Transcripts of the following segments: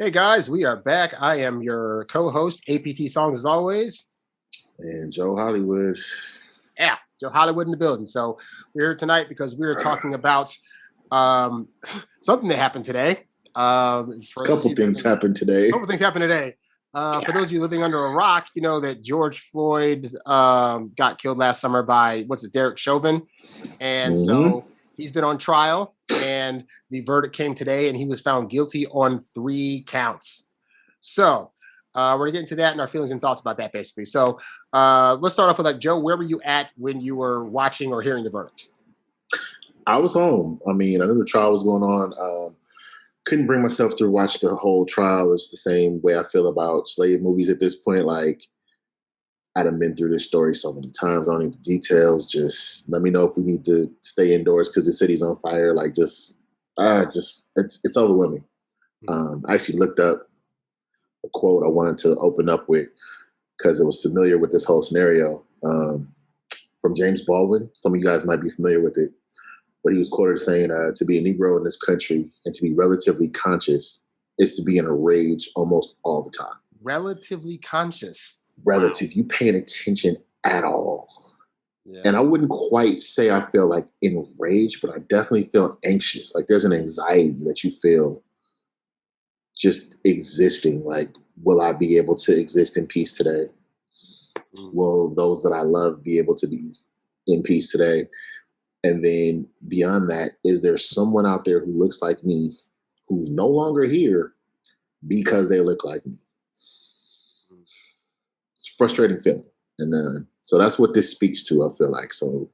Hey guys, we are back. I am your co-host, APT Songs as always. And Joe Hollywood. Yeah, Joe Hollywood in the building. So we're here tonight because we are talking about um, something that happened today. A couple things happened today. A couple things happened today. For those of you living under a rock, you know that George Floyd got killed last summer by Derek Chauvin, and so he's been on trial. And the verdict came today, and he was found guilty on 3 counts. So we're gonna get into that and our feelings and thoughts about that, basically. So let's start off with Joe. Where were you at when you were watching or hearing the verdict? I was home. I mean, I knew the trial was going on. Couldn't bring myself to watch the whole trial. It's the same way I feel about slave movies at this point. Like, I'd have been through this story so many times. I don't need the details. Just let me know if we need to stay indoors because the city's on fire. Like, it's overwhelming. I actually looked up a quote I wanted to open up with because it was familiar with this whole scenario from James Baldwin. Some of you guys might be familiar with it, but he was quoted saying, to be a Negro in this country and to be relatively conscious is to be in a rage almost all the time. Relatively conscious. Relative. Wow. You paying attention at all. Yeah. And I wouldn't quite say I feel like enraged, but I definitely feel anxious. Like there's an anxiety that you feel just existing. Like, will I be able to exist in peace today? Will those that I love be able to be in peace today? And then beyond that, is there someone out there who looks like me who's no longer here because they look like me? It's a frustrating feeling. And so that's what this speaks to, I feel like. So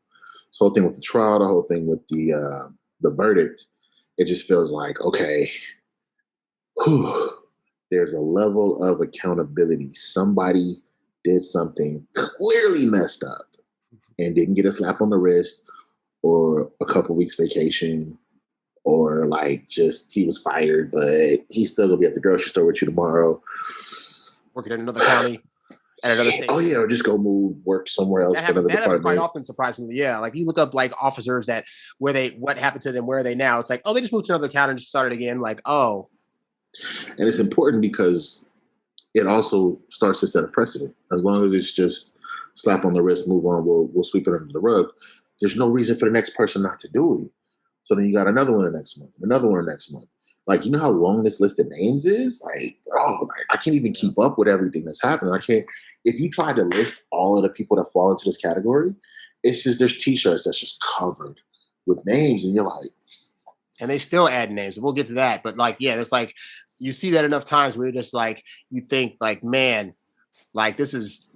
this whole thing with the trial, the whole thing with the verdict, it just feels like, okay, there's a level of accountability. Somebody did something clearly messed up and didn't get a slap on the wrist or a couple weeks vacation, or like just he was fired, but he's still gonna be at the grocery store with you tomorrow. Working in another county, at another state. Oh yeah, or just go work somewhere else. That happens quite often, surprisingly. Yeah, like you look up like officers what happened to them, where are they now? It's like, oh, they just moved to another town and just started again. Like, oh. And it's important because it also starts to set a precedent. As long as it's just slap on the wrist, move on, we'll sweep it under the rug. There's no reason for the next person not to do it. So then you got another one the next month, another one the next month. Like, you know how long this list of names is? Like, I can't even keep up with everything that's happening. I can't. If you try to list all of the people that fall into this category, it's just there's T-shirts that's just covered with names, and you're like. And they still add names. We'll get to that. But like, yeah, it's like you see that enough times where you're just like, you think like, man, like that's just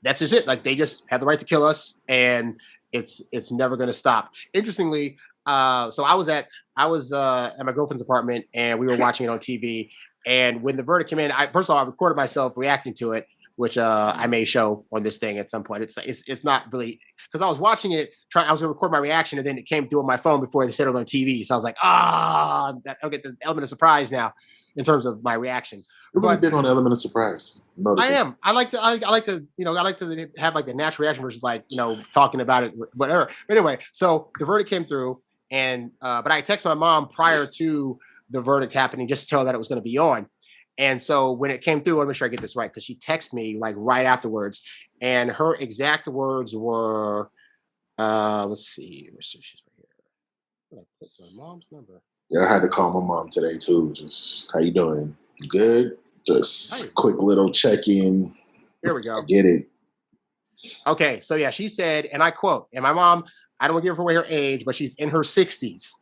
it. Like they just have the right to kill us, and it's never going to stop. Interestingly, so I was at my girlfriend's apartment, and we were watching it on TV. And when the verdict came in, first of all, I recorded myself reacting to it, which I may show on this thing at some point. It's not really because I was watching it. I was going to record my reaction, and then it came through on my phone before they said it on TV. So I was like, I'll get the element of surprise now in terms of my reaction. You're really big on the element of surprise. I am. I like to have like the natural reaction versus like, talking about it, whatever. But anyway, so the verdict came through, and but I texted my mom prior to the verdict happening just to tell her that it was going to be on. And so when it came through, I want to make sure I get this right because she texted me like right afterwards, and her exact words were, let's see, she's right here. I put my mom's number. Yeah, I had to call my mom today too. Just how you doing? Good. Just quick little check-in. Here we go. I get it. Okay, so yeah, she said, and I quote, and my mom, I don't want to give away her age, but she's in her 60s.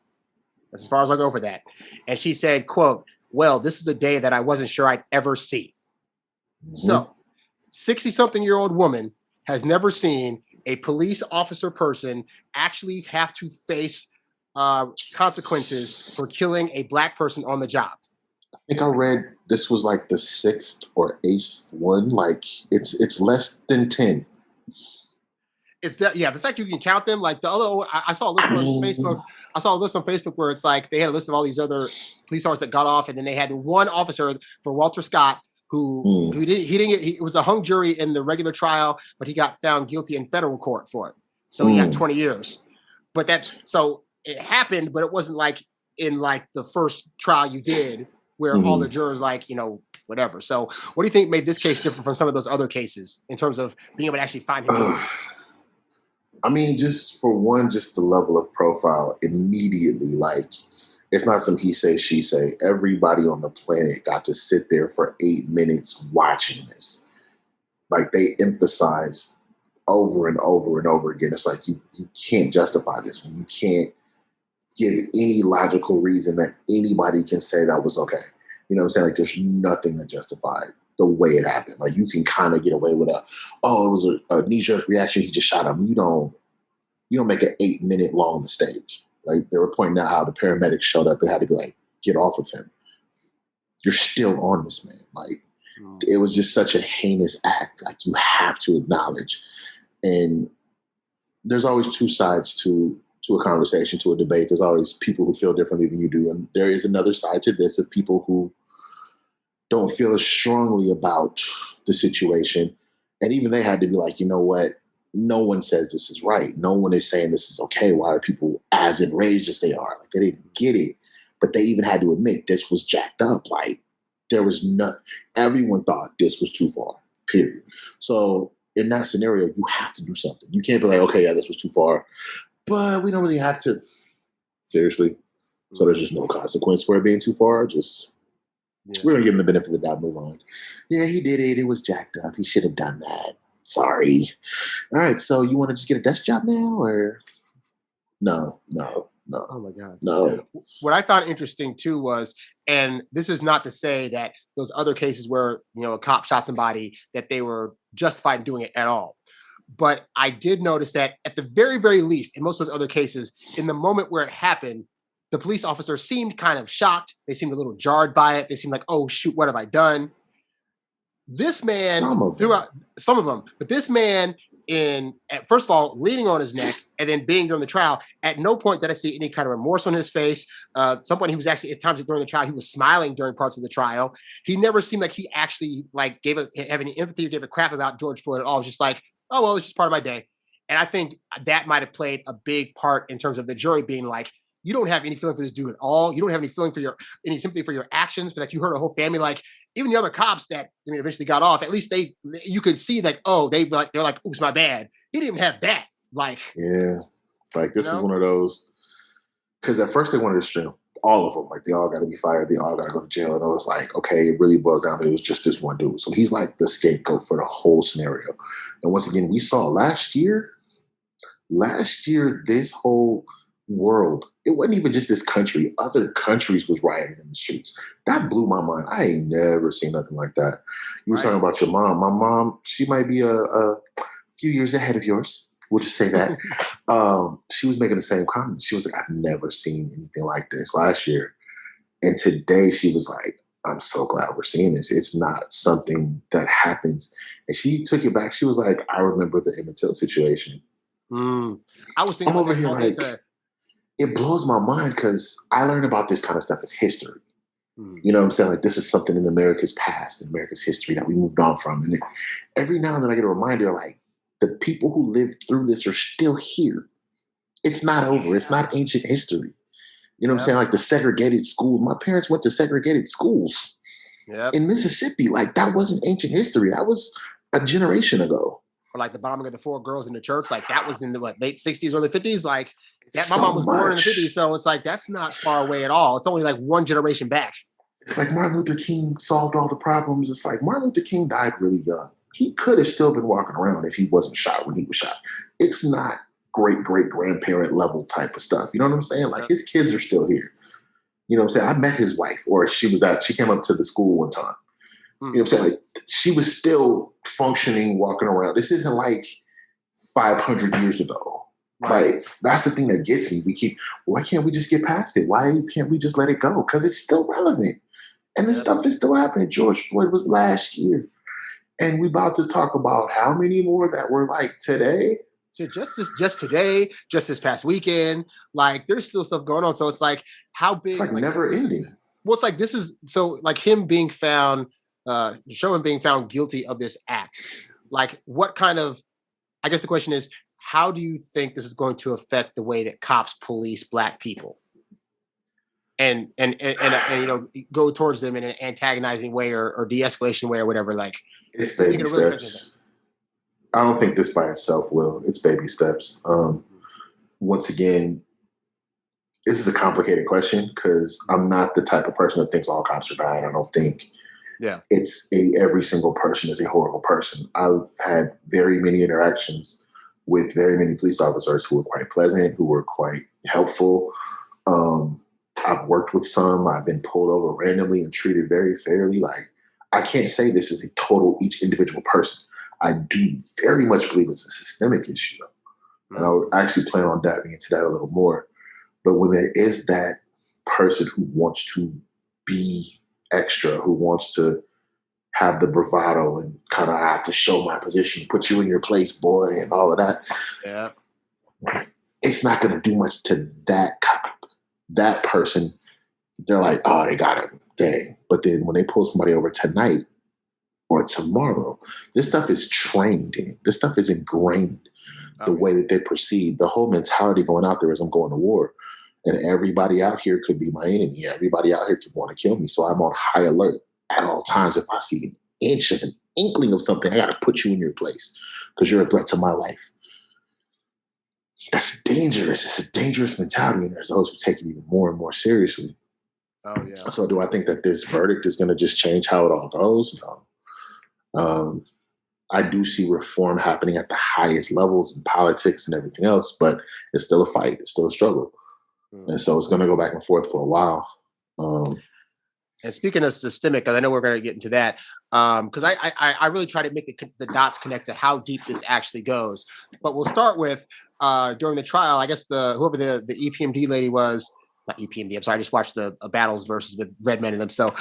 That's as far as I go for that. And she said, quote, well, this is a day that I wasn't sure I'd ever see. Mm-hmm. So 60-something-year-old woman has never seen a police officer person actually have to face consequences for killing a black person on the job. I think I read this was like the 6th or 8th one. Like it's less than 10. It's that, yeah. The fact you can count them, like the other, I saw a list on Facebook. I saw a list on Facebook where it's like they had a list of all these other police officers that got off, and then they had one officer for Walter Scott who it was a hung jury in the regular trial, but he got found guilty in federal court for it, so he got 20 years. But it happened, but it wasn't like in like the first trial you did. where all the jurors like, whatever. So what do you think made this case different from some of those other cases in terms of being able to actually find him guilty? I mean, just for one, just the level of profile immediately, like, it's not some he say, she say. Everybody on the planet got to sit there for 8 minutes watching this. Like, they emphasized over and over and over again. It's like, you can't justify this. You can't give any logical reason that anybody can say that was okay. You know what I'm saying? Like, there's nothing to justify the way it happened. Like, you can kind of get away with it was a knee-jerk reaction. He just shot him. You don't make an 8-minute long mistake. Like, they were pointing out how the paramedics showed up and had to be like, get off of him. You're still on this man. Like, it was just such a heinous act. Like, you have to acknowledge. And there's always two sides to a conversation, to a debate. There's always people who feel differently than you do. And there is another side to this of people who don't feel as strongly about the situation. And even they had to be like, you know what? No one says this is right. No one is saying this is okay. Why are people as enraged as they are? Like, they didn't get it, but they even had to admit this was jacked up. Like, there was nothing. Everyone thought this was too far, period. So in that scenario, you have to do something. You can't be like, okay, yeah, this was too far, but we don't really have to. Seriously. So there's just no consequence for it being too far. We're going to give him the benefit of the doubt, move on. Yeah, he did it. It was jacked up. He should have done that. Sorry. All right, so you want to just get a desk job now, or no? Oh my God. No. What I found interesting too was, and this is not to say that those other cases where, a cop shot somebody, that they were justified in doing it at all. But I did notice that at the very, very least, in most of those other cases, in the moment where it happened, the police officer seemed kind of shocked. They seemed a little jarred by it. They seemed like, oh shoot, what have I done? This man, some of them, but this man, first of all, leaning on his neck and then being during the trial, at no point did I see any kind of remorse on his face. Somebody who was actually, at times during the trial, he was smiling during parts of the trial. He never seemed like he actually have any empathy or gave a crap about George Floyd at all. It was just like, oh, well, it's just part of my day. And I think that might have played a big part in terms of the jury being like, you don't have any feeling for this dude at all. You don't have any feeling for any sympathy for your actions, for that you hurt a whole family. Like, even the other cops that eventually got off, at least you could see like, oh, they're like, oops, my bad. He didn't even have that. Like, yeah, like this is one of those, because at first they wanted to string all of them. Like, they all got to be fired. They all got to go to jail. And I was like, okay, it really boils down to it was just this one dude. So he's like the scapegoat for the whole scenario. And once again, we saw last year, this whole world, it wasn't even just this country, other countries was rioting in the streets. That blew my mind. I ain't never seen nothing like that. You were talking about your mom. My mom, she might be a few years ahead of yours, we'll just say that. She was making the same comments. She was like, I've never seen anything like this last year. And today she was like, I'm so glad we're seeing this. It's not something that happens. And she took it back. She was like, I remember the Emmett Till situation. I was thinking I'm over here like, it blows my mind because I learned about this kind of stuff as history. You know what I'm saying? Like, this is something in America's past, in America's history that we moved on from. And every now and then I get a reminder, like, the people who lived through this are still here. It's not over. It's not ancient history. You know what I'm saying? Like, the segregated schools. My parents went to segregated schools in Mississippi. Like, that wasn't ancient history. That was a generation ago. Or like the bombing of the 4 girls in the church. Like, that was in the late 60s, early 50s. Like, that, my mom was born in the 50s. So it's like, that's not far away at all. It's only like one generation back. It's like Martin Luther King solved all the problems. It's like Martin Luther King died really young. He could have still been walking around if he wasn't shot when he was shot. It's not great-great-grandparent level type of stuff. You know what I'm saying? Like, his kids are still here. You know what I'm saying? I met his wife, or she came up to the school one time. You know what I'm saying? Like, she was still functioning, walking around. This isn't like 500 years ago. Right. That's the thing that gets me. Why can't we just get past it? Why can't we just let it go? Because it's still relevant. And this stuff is still happening. George Floyd was last year. And we about to talk about how many more that were like today. So just today, just this past weekend, like, there's still stuff going on. So it's like, how big? It's like never ending. Well, it's like, this is so like him being found, Chauvin being found guilty of this act. Like, what kind of? I guess the question is, how do you think this is going to affect the way that cops police Black people? and go towards them in an antagonizing way or de-escalation way or whatever. Like, it's baby steps. I don't think this by itself will. It's baby steps. Once again, this is a complicated question because I'm not the type of person that thinks all cops are bad. I don't think every single person is a horrible person. I've had very many interactions with very many police officers who were quite pleasant, who were quite helpful. I've worked with some. I've been pulled over randomly and treated very fairly. Like, I can't say this is a total each individual person. I do very much believe it's a systemic issue, and I would actually plan on diving into that a little more. But when there is that person who wants to be extra, who wants to have the bravado and kind of I have to show my position, put you in your place, boy, and all of that. Yeah. It's not going to do much to that cop. That person, they're like, oh, they got him. Dang. But then when they pull somebody over tonight or tomorrow, this stuff is trained in. This stuff is ingrained. The way that they proceed, the whole mentality going out there is I'm going to war. And everybody out here could be my enemy. Everybody out here could want to kill me. So I'm on high alert at all times. If I see an inch of an inkling of something, I got to put you in your place because you're a threat to my life. That's dangerous. It's a dangerous mentality. And there's those who take it even more and more seriously. Oh, yeah. So do I think that this verdict is going to just change how it all goes? No. I do see reform happening at the highest levels in politics and everything else, but it's still a fight. It's still a struggle. And so it's going to go back and forth for a while. And speaking of systemic, I know we're going to get into that because I really try to make the dots connect to how deep this actually goes. But we'll start with during the trial, I guess whoever the EPMD lady was, not EPMD, I'm sorry, I just watched the battles versus with red men in them. So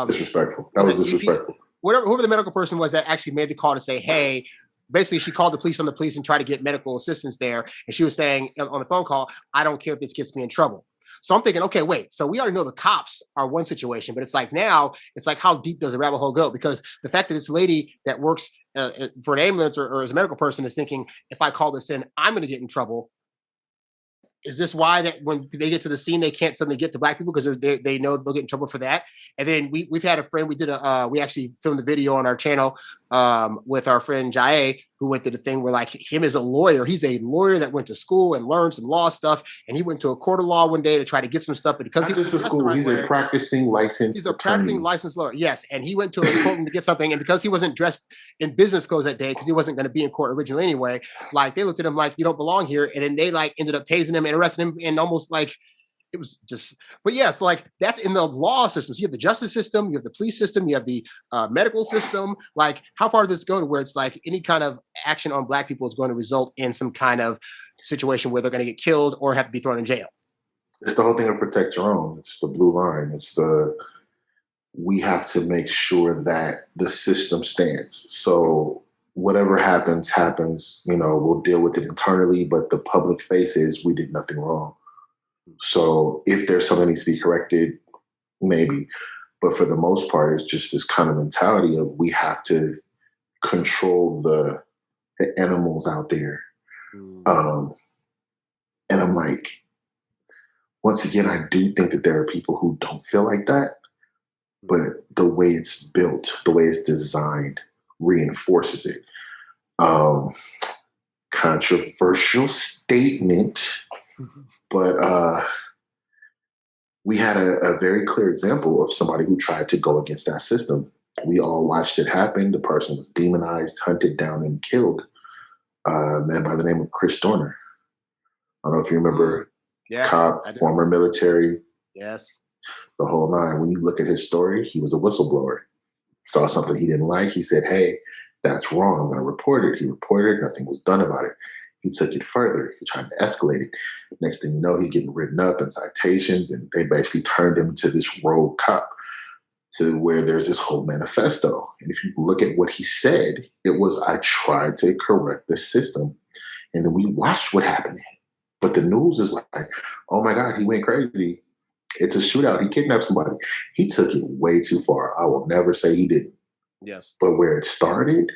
disrespectful. That was disrespectful. Whoever the medical person was that actually made the call to say, hey, basically she called the police on the police and tried to get medical assistance there. And she was saying on the phone call, I don't care if this gets me in trouble. So I'm thinking, okay, wait. So we already know the cops are one situation, but it's like now, it's like how deep does the rabbit hole go? Because the fact that this lady that works for an ambulance or as a medical person is thinking, if I call this in, I'm going to get in trouble. Is this why that when they get to the scene, they can't suddenly get to black people because they know they'll get in trouble for that? And then we've had a friend, we actually filmed a video on our channel with our friend Jae, who went to the thing where like him as a lawyer, he's a lawyer that went to school and learned some law stuff. And he went to a court of law one day to try to get some stuff. But because he was school, he's a practicing licensed lawyer. Yes. And he went to a court to get something. And because he wasn't dressed in business clothes that day, because he wasn't going to be in court originally anyway, like they looked at him like, you don't belong here. And then they like ended up tasing him and arresting him and almost like, it was just, but yes, like that's in the law systems. You have the justice system, you have the police system, you have the medical system. Like, how far does this go to where it's like any kind of action on black people is going to result in some kind of situation where they're going to get killed or have to be thrown in jail? It's the whole thing of protect your own. It's the blue line. We have to make sure that the system stands. So whatever happens, we'll deal with it internally, but the public face is we did nothing wrong. So if there's something that needs to be corrected, maybe. But for the most part, it's just this kind of mentality of we have to control the animals out there. And I'm like, once again, I do think that there are people who don't feel like that. But the way it's built, the way it's designed, reinforces it. Controversial statement. But we had a very clear example of somebody who tried to go against that system. We all watched it happen. The person was demonized, hunted down, and killed. A man by the name of Chris Dorner. I don't know if you remember. Yes, cop, former military. Yes. The whole nine. When you look at his story, he was a whistleblower. Saw something he didn't like. He said, hey, that's wrong. I'm going to report it. He reported it. Nothing was done about it. He took it further. He tried to escalate it. Next thing you know, he's getting written up and citations, and they basically turned him to this rogue cop to where there's this whole manifesto. And if you look at what he said, it was, I tried to correct the system. And then we watched what happened. But the news is like, oh my God, he went crazy. It's a shootout. He kidnapped somebody. He took it way too far. I will never say he didn't. Yes. But where it started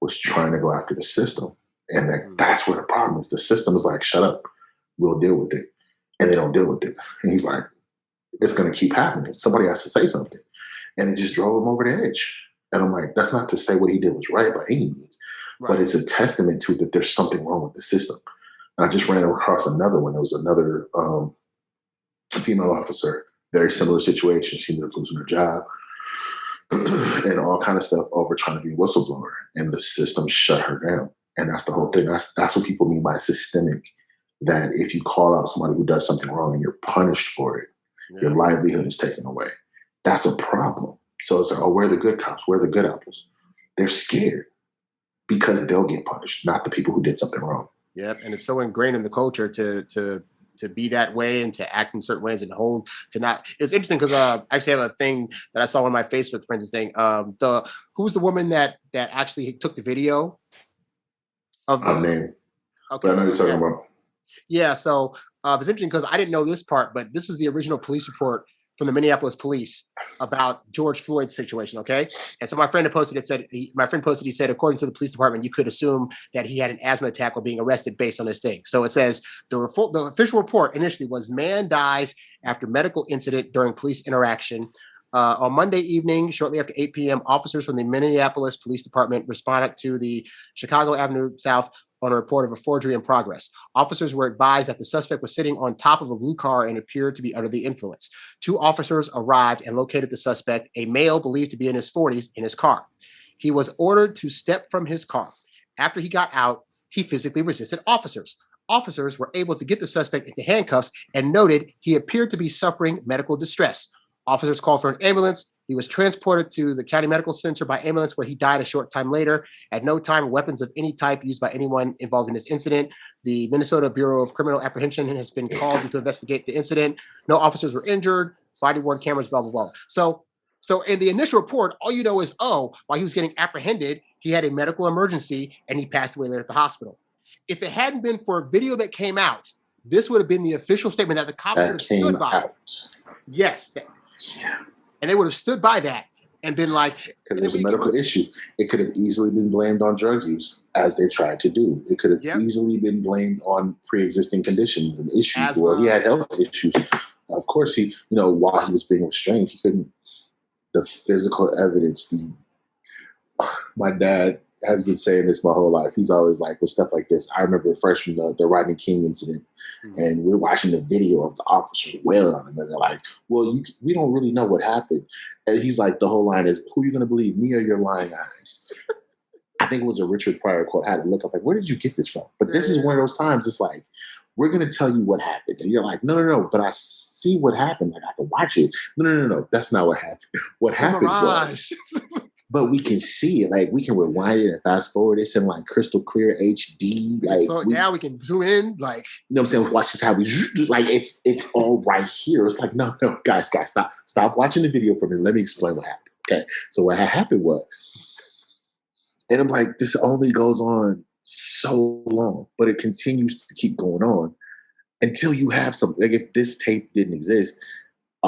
was trying to go after the system. And that's where the problem is. The system is like, shut up. We'll deal with it. And they don't deal with it. And he's like, it's going to keep happening. Somebody has to say something. And it just drove him over the edge. And I'm like, that's not to say what he did was right by any means, but it's a testament to that there's something wrong with the system. And I just ran across another one. There was another female officer, very similar situation. She ended up losing her job and all kind of stuff over trying to be a whistleblower. And the system shut her down. And that's the whole thing. That's what people mean by systemic, that if you call out somebody who does something wrong and you're punished for it, your livelihood is taken away. That's a problem. So it's like, oh, where are the good cops? Where are the good apples? They're scared because they'll get punished, not the people who did something wrong. Yep. And it's so ingrained in the culture to be that way and to act in certain ways and hold to not. It's interesting because I actually have a thing that I saw on my Facebook friends thing. Who's the woman that actually took the video of the name? Okay, but I know you're talking about. Yeah, so it's interesting because I didn't know this part, but this is the original police report from the Minneapolis police about George Floyd's situation, okay? And so my friend had posted, he said, according to the police department, you could assume that he had an asthma attack while being arrested based on this thing. So it says, the official report initially was man dies after medical incident during police interaction. On Monday evening, shortly after 8 p.m., officers from the Minneapolis Police Department responded to the Chicago Avenue South on a report of a forgery in progress. Officers were advised that the suspect was sitting on top of a blue car and appeared to be under the influence. 2 officers arrived and located the suspect, a male believed to be in his 40s, in his car. He was ordered to step from his car. After he got out, he physically resisted officers. Officers were able to get the suspect into handcuffs and noted he appeared to be suffering medical distress. Officers called for an ambulance. He was transported to the county medical center by ambulance, where he died a short time later. At no time, weapons of any type used by anyone involved in this incident. The Minnesota Bureau of Criminal Apprehension has been called to investigate the incident. No officers were injured. Body-worn cameras, blah, blah, blah. So in the initial report, all you know is, while he was getting apprehended, he had a medical emergency and he passed away later at the hospital. If it hadn't been for a video that came out, this would have been the official statement that the cops would have stood by. Yes. Yeah. And they would have stood by that and been like... Because there's a medical issue. It could have easily been blamed on drug use, as they tried to do. It could have easily been blamed on pre-existing conditions and issues. Well, he had health issues. Of course, he, while he was being restrained, he couldn't... The physical evidence... My dad has been saying this my whole life. He's always like, with stuff like this. I remember fresh from the Rodney King incident, and we're watching the video of the officers wailing on him, and they're like, well, we don't really know what happened. And he's like, the whole line is, who are you going to believe, me or your lying eyes? I think it was a Richard Pryor quote. I had to look up, like, where did you get this from? But this is one of those times, it's like, we're going to tell you what happened. And you're like, no, but I see what happened. Like, I can watch it. No, that's not what happened. What happened was... But we can see it. Like, we can rewind it and fast forward. It's in like crystal clear HD. Like, so now we can zoom in. Like, you know what I'm saying? Watch this how we like. It's all right here. It's like, no, guys, stop watching the video for me. Let me explain what happened. Okay, so what happened was, and I'm like, this only goes on so long, but it continues to keep going on until you have something. Like, if this tape didn't exist.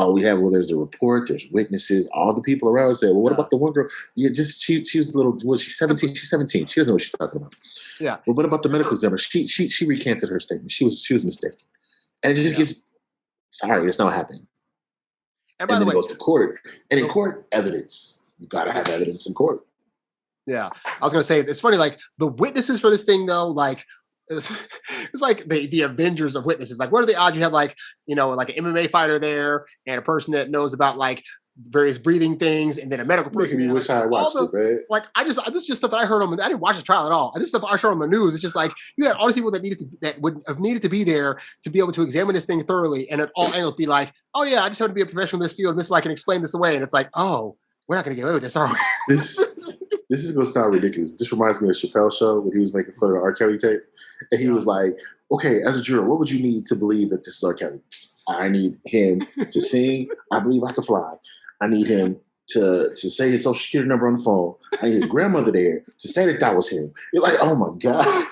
We have, there's a report, there's witnesses, all the people around say, well, what about the one girl? Yeah, she was a little, she's 17? She's 17. She doesn't know what she's talking about. Yeah. Well, what about the medical examiner? She recanted her statement. She was mistaken. And it just gets, sorry, it's not happening. And by the way, it goes to court. And in court, evidence. You got to have evidence in court. Yeah. I was going to say, it's funny, like, the witnesses for this thing, though, like, it's like the Avengers of witnesses. Like, what are the odds you have, like, like an MMA fighter there and a person that knows about like various breathing things, and then a medical person. Making me wish I had watched it, man. Like, this is just stuff that I heard on I didn't watch the trial at all. This stuff I heard on the news. It's just like, you had all these people that would have needed to be there to be able to examine this thing thoroughly, and at all angles be like, oh yeah, I just have to be a professional in this field, and this way I can explain this away. And it's like, oh, we're not going to get away with this, are we? This is going to sound ridiculous. This reminds me of Chappelle's show when he was making fun of the R. Kelly tape. And he was like, okay, as a juror, what would you need to believe that this is R. Kelly? I need him to sing, I Believe I Can Fly. I need him to say his social security number on the phone. I need his grandmother there to say that was him. You're like, oh my God.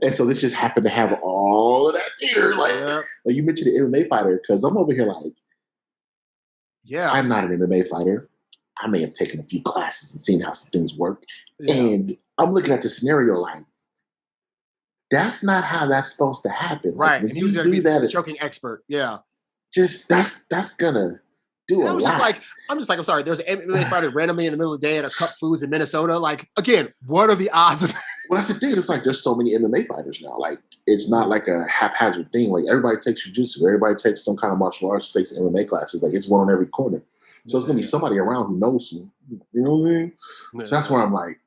And so this just happened to have all of that there. Like you mentioned the MMA fighter, because I'm over here like, I'm not an MMA fighter. I may have taken a few classes and seen how some things work. Yeah. And I'm looking at the scenario like, that's not how that's supposed to happen. Right. Like, and he was going to be the choking expert. Yeah. just that's gonna do And a I was just lot. like, I'm sorry. There's an MMA fighter randomly in the middle of the day at a Cup Foods in Minnesota. Like, again, what are the odds of that? Well, that's the thing. It's like there's so many MMA fighters now. Like it's not like a haphazard thing. Like everybody takes jujitsu, everybody takes some kind of martial arts, takes MMA classes. Like it's one on every corner. So it's gonna be somebody around who knows some. You know what I mean? So that's where I'm like,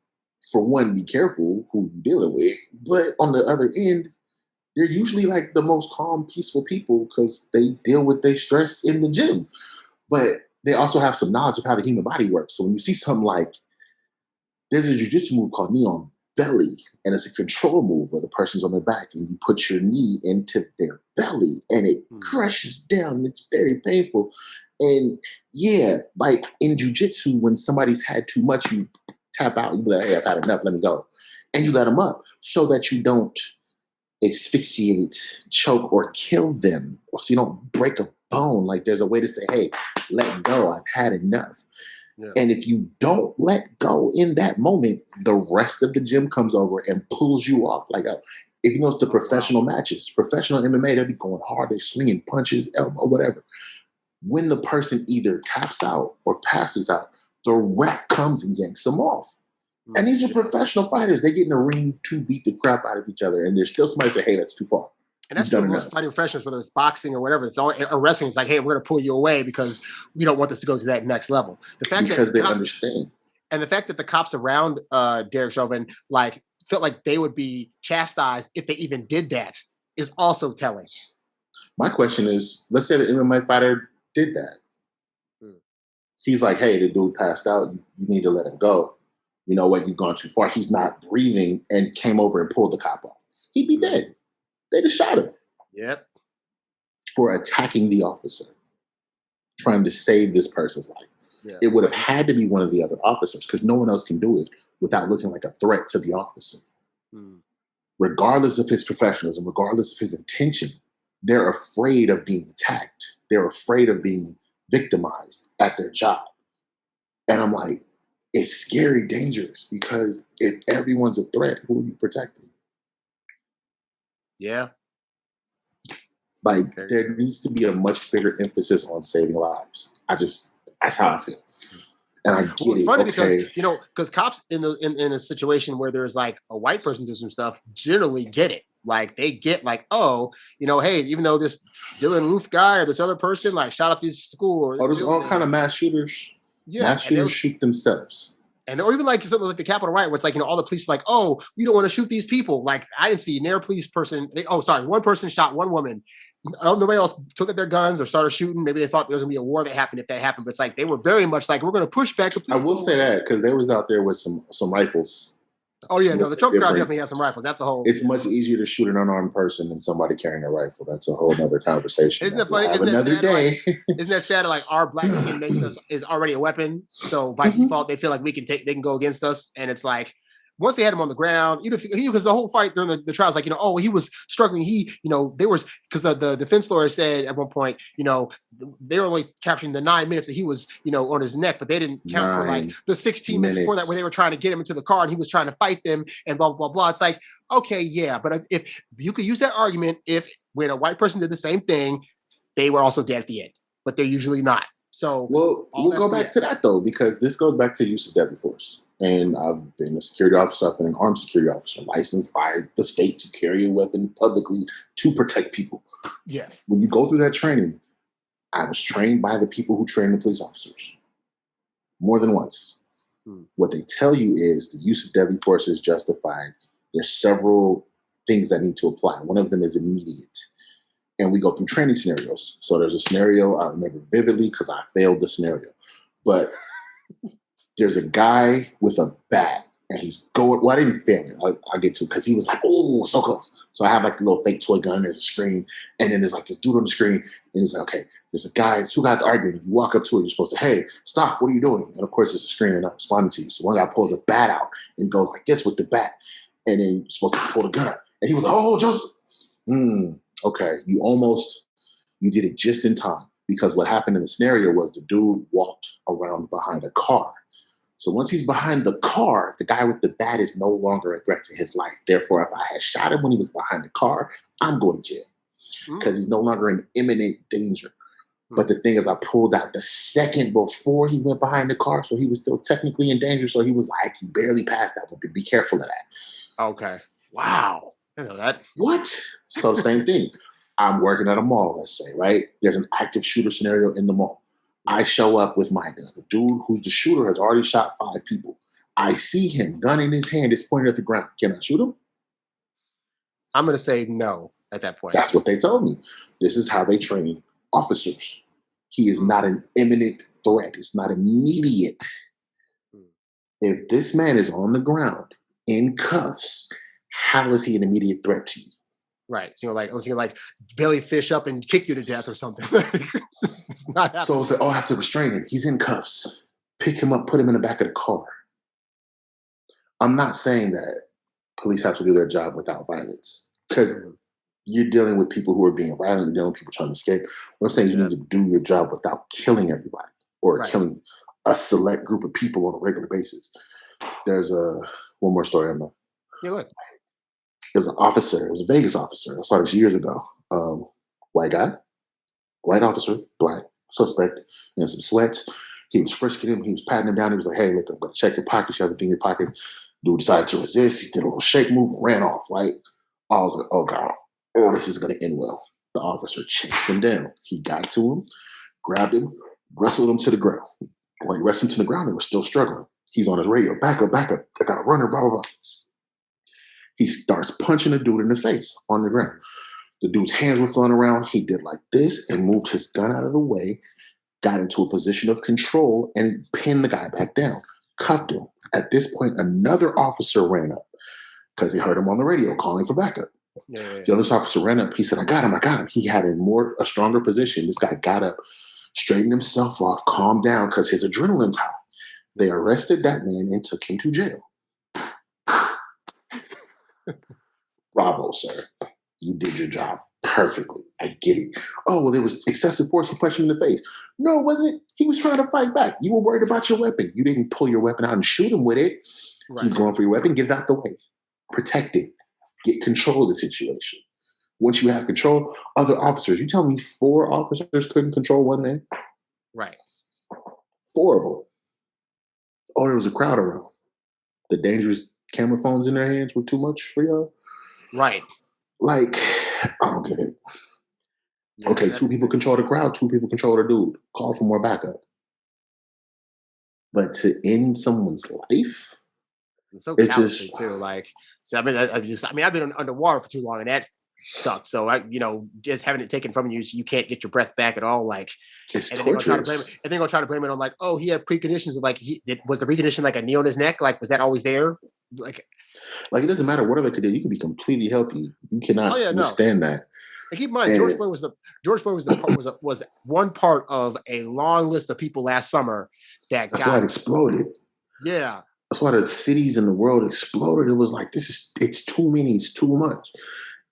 for one, be careful who you're dealing with. But on the other end, they're usually like the most calm, peaceful people because they deal with their stress in the gym. But they also have some knowledge of how the human body works. So when you see something like there's a jujitsu move called knee on belly, and it's a control move where the person's on their back and you put your knee into their belly and it crushes down. And it's very painful. And yeah, like in jujitsu, when somebody's had too much, you tap out. You be like, hey, I've had enough. Let me go. And you let them up so that you don't asphyxiate, choke, or kill them. So you don't break a bone. Like there's a way to say, hey, let go. I've had enough. Yeah. And if you don't let go in that moment, the rest of the gym comes over and pulls you off. Like if you know the professional matches, professional MMA, they'll be going hard. They're swinging punches, elbow, whatever. When the person either taps out or passes out, the ref comes and yanks them off. And these are professional fighters. They get in the ring to beat the crap out of each other. And there's still somebody say, hey, that's too far. And that's what most fighting professionals, whether it's boxing or whatever, it's all or wrestling. It's like, hey, we're going to pull you away because we don't want this to go to that next level. The fact because that they understand. And the fact that the cops around Derek Chauvin like felt like they would be chastised if they even did that is also telling. My question is, let's say the MMA fighter did that. He's like, hey, the dude passed out. You need to let him go. You know what? You've gone too far. He's not breathing and came over and pulled the cop off. He'd be dead. They'd have shot him. Yep. For attacking the officer, trying to save this person's life. Yeah. It would have had to be one of the other officers because no one else can do it without looking like a threat to the officer. Regardless of his professionalism, regardless of his intention, they're afraid of being attacked. They're afraid of being victimized at their job. And I'm like, it's scary, dangerous, because if everyone's a threat, who are you protecting? Yeah. Like, there needs to be a much bigger emphasis on saving lives. That's how I feel. And I get it's funny because, because cops in a situation where there's like a white person doing some stuff generally get it. Like they get like, oh, hey, even though this Dylan Roof guy or this other person like shot up this school or this there's all kind of mass shooters. Yeah, mass shooters shoot themselves. And or even like something like the Capitol riot, where it's like, all the police are like, oh, we don't want to shoot these people. Like I didn't see near police person. One person shot one woman. Nobody else took at their guns or started shooting. Maybe they thought there was gonna be a war that happened if that happened. But it's like they were very much like, we're gonna push back. I will say that because they was out there with some rifles. Oh yeah, no, the Trump crowd definitely has some rifles. That's a whole. It's much easier to shoot an unarmed person than somebody carrying a rifle. That's a whole other conversation. Isn't that funny? Isn't that sad? Like our black skin makes us is already a weapon. So by default, they feel like they can go against us. And it's like once they had him on the ground, because the whole fight during the trial is like, he was struggling. They were because the defense lawyer said at one point, they were only capturing the 9 minutes that he was, on his neck, but they didn't count for like the 16 minutes before that where they were trying to get him into the car and he was trying to fight them and blah, blah, blah. It's like, okay, yeah, but if you could use that argument, if when a white person did the same thing, they were also dead at the end, but they're usually not. So we'll go back to that though, because this goes back to use of deadly force. And I've been a security officer. I've been an armed security officer, licensed by the state to carry a weapon publicly to protect people. Yeah. When you go through that training, I was trained by the people who train the police officers more than once. What they tell you is the use of deadly force is justified. There's several things that need to apply. One of them is immediate. And we go through training scenarios. So there's a scenario I remember vividly because I failed the scenario. But there's a guy with a bat and he's going, well, I didn't fail it. I'll get to it because he was like, oh, so close. So I have like the little fake toy gun, there's a screen, and then there's like this dude on the screen, and he's like, okay, there's two guys arguing. You walk up to it, you're supposed to, hey, stop, what are you doing? And of course, there's a screen and not responding to you. So one guy pulls a bat out and goes like this with the bat, and then you're supposed to pull the gun out. And he was like, oh, Joseph. Okay, you did it just in time because what happened in the scenario was the dude walked around behind a car. So once he's behind the car, the guy with the bat is no longer a threat to his life. Therefore, if I had shot him when he was behind the car, I'm going to jail because he's no longer in imminent danger. But the thing is, I pulled out the second before he went behind the car, so he was still technically in danger. So he was like, "You barely passed that, but be careful of that." Okay. Wow. I know that. What? So same thing. I'm working at a mall, let's say, right? There's an active shooter scenario in the mall. I show up with my gun. The dude who's the shooter has already shot 5 people. I see him, gun in his hand, is pointed at the ground. Can I shoot him? I'm going to say no at that point. That's what they told me. This is how they train officers. He is not an imminent threat. It's not immediate. If this man is on the ground in cuffs, how is he an immediate threat to you? Right. So unless you're like belly fish up and kick you to death or something. It's not happening. So it's like, oh, I have to restrain him. He's in cuffs. Pick him up, put him in the back of the car. I'm not saying that police have to do their job without violence, because you're dealing with people who are being violent, you're dealing with people trying to escape. What I'm saying is you need to do your job without killing everybody or killing a select group of people on a regular basis. There's one more story I know. Yeah, look. There's an officer, it was a Vegas officer. I saw this years ago. White guy, white officer, black suspect, in some sweats. He was frisking him. He was patting him down. He was like, "Hey, look, I'm going to check your pockets. You have anything in your pocket?" Dude decided to resist. He did a little shake move and ran off, right? I was like, oh, God. Oh, this is going to end well. The officer chased him down. He got to him, grabbed him, wrestled him to the ground. When he wrestled him to the ground, they were still struggling. He's on his radio. Back up, back up. I got a runner, blah, blah, blah. He starts punching the dude in the face on the ground. The dude's hands were flying around. He did like this and moved his gun out of the way, got into a position of control, and pinned the guy back down, cuffed him. At this point, another officer ran up because he heard him on the radio calling for backup. The other officer ran up. He said, I got him. He had a stronger position. This guy got up, straightened himself off, calmed down because his adrenaline's high. They arrested that man and took him to jail. Bravo, sir. You did your job perfectly. I get it. Oh, well, there was excessive force. He punched him in the face. No, it wasn't. He was trying to fight back. You were worried about your weapon. You didn't pull your weapon out and shoot him with it. Right. He's going for your weapon. Get it out the way. Protect it. Get control of the situation. Once you have control, other officers. You tell me 4 officers couldn't control one man? Right. 4 of them. Oh, there was a crowd around. The dangerous camera phones in their hands were too much for y'all? Right. Like, I don't get it. Yeah, okay, 2 people control the crowd, 2 people control the dude. Call for more backup. But to end someone's life? It's so cowardly too. Like, so I've been underwater for too long, and that sucks. So just having it taken from you, so you can't get your breath back at all. Like, it's and torturous. They're gonna try to blame it on like, oh, he had preconditions of like, was the precondition like a knee on his neck? Like, was that always there? Like it doesn't matter what other could do. You can be completely healthy. You cannot withstand that. And keep in mind, George Floyd was one part of a long list of people last summer that's why it exploded. Yeah. That's why the cities in the world exploded. It was like, it's too many, it's too much.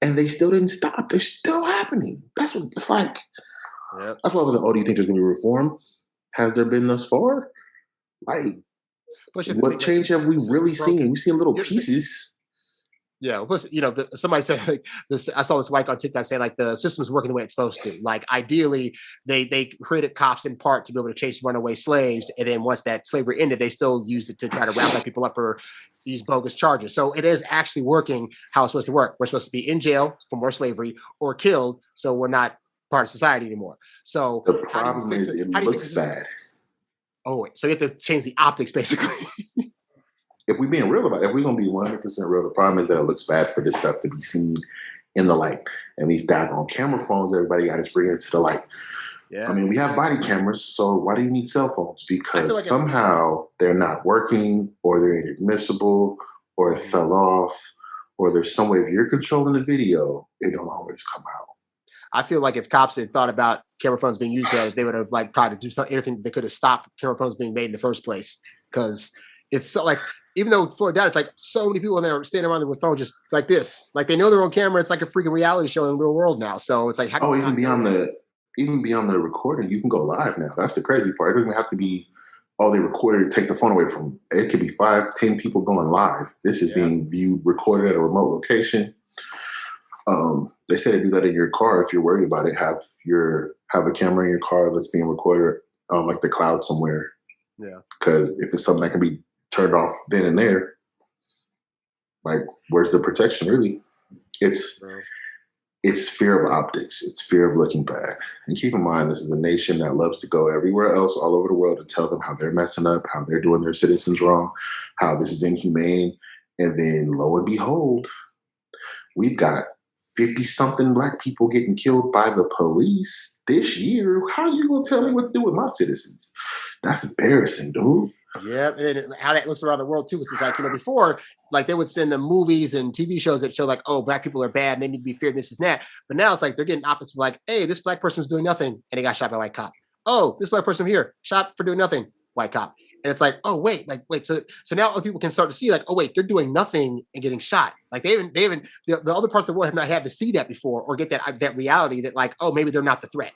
And they still didn't stop. They're still happening. That's what it's like. Yep. That's why I was like, oh, do you think there's going to be reform? Has there been thus far? Like, what change have we really seen? We've seen little pieces. Yeah, plus, somebody said like this. I saw this white on TikTok saying like the system is working the way it's supposed to. Like ideally, they created cops in part to be able to chase runaway slaves, and then once that slavery ended, they still used it to try to round people up for these bogus charges. So it is actually working how it's supposed to work. We're supposed to be in jail for more slavery or killed, so we're not part of society anymore. So the problem is it looks bad. Oh, so you have to change the optics, basically. If we're being real about it, if we're going to be 100% real, the problem is that it looks bad for this stuff to be seen in the light. And these daggone camera phones, everybody got to bring it to the light. Yeah. I mean, we have body cameras, so why do you need cell phones? Because somehow they're not working, or they're inadmissible, or it fell off, or there's some way, if you're controlling the video, it don't always come out. I feel like if cops had thought about camera phones being used, they would have like tried to do something, anything they could have stopped camera phones being made in the first place. Because it's so like, even though Floyd died, it's like so many people in there standing around there with phones just like this. Like they know they're on camera. It's like a freaking reality show in the real world now. So it's like, even beyond the recording, you can go live now. That's the crazy part. It doesn't even have to be, they recorded it, take the phone away from them. It could be 5, 10 people going live. This is being viewed, recorded at a remote location. They say to do that in your car if you're worried about it. Have a camera in your car that's being recorded on like the cloud somewhere. Yeah. Because if it's something that can be turned off then and there, like where's the protection really? It's Bro. it's fear of optics. It's fear of looking bad. And keep in mind, this is a nation that loves to go everywhere else all over the world and tell them how they're messing up, how they're doing their citizens wrong, how this is inhumane. And then lo and behold, we've got 50 something black people getting killed by the police this year. How are you going to tell me what to do with my citizens? That's embarrassing, dude. Yeah, and then how that looks around the world too. It's like, before, like they would send them movies and TV shows that show like, oh, black people are bad and they need to be feared, this is that. But now it's like they're getting opposite, like, hey, this black person was doing nothing and they got shot by a white cop. Oh, this black person here shot for doing nothing, white cop. And it's like, oh, wait. So now other people can start to see like, oh, wait, they're doing nothing and getting shot. Like they haven't the other parts of the world have not had to see that before or get that reality that like, oh, maybe they're not the threat.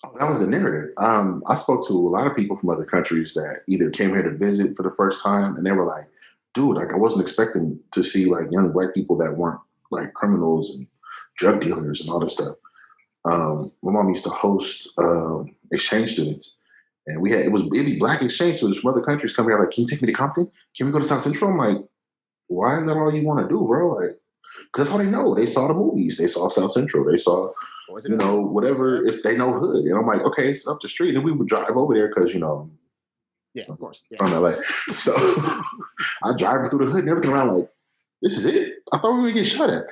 Oh, that was the narrative. I spoke to a lot of people from other countries that either came here to visit for the first time, and they were like, "Dude, like I wasn't expecting to see like young black people that weren't like criminals and drug dealers and all this stuff." My mom used to host exchange students, and it'd be black exchange students from other countries come here like, "Can you take me to Compton? Can we go to South Central?" I'm like, "Why is that all you want to do, bro?" Like, because that's all they know. They saw the movies. They saw South Central. They saw whatever, if they know hood. And I'm like, okay, it's up the street. And we would drive over there because, Yeah, of course. Yeah. from LA. So I drive through the hood and looking around like, this is it? I thought we were going to get shot at.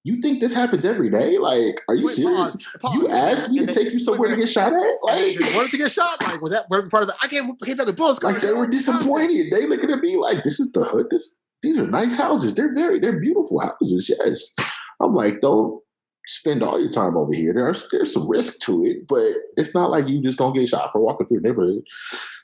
You think this happens every day? Like, are you serious? Pause. You asked me to take you somewhere to get shot at? Like, they wanted to get shot? Like, was that part of the, I can't have the bullets. Like, they were disappointed. They looking at me like, this is the hood. These are nice houses. They're beautiful houses. Yes. I'm like, don't spend all your time over here. There's some risk to it, but it's not like you just gonna get shot for walking through the neighborhood.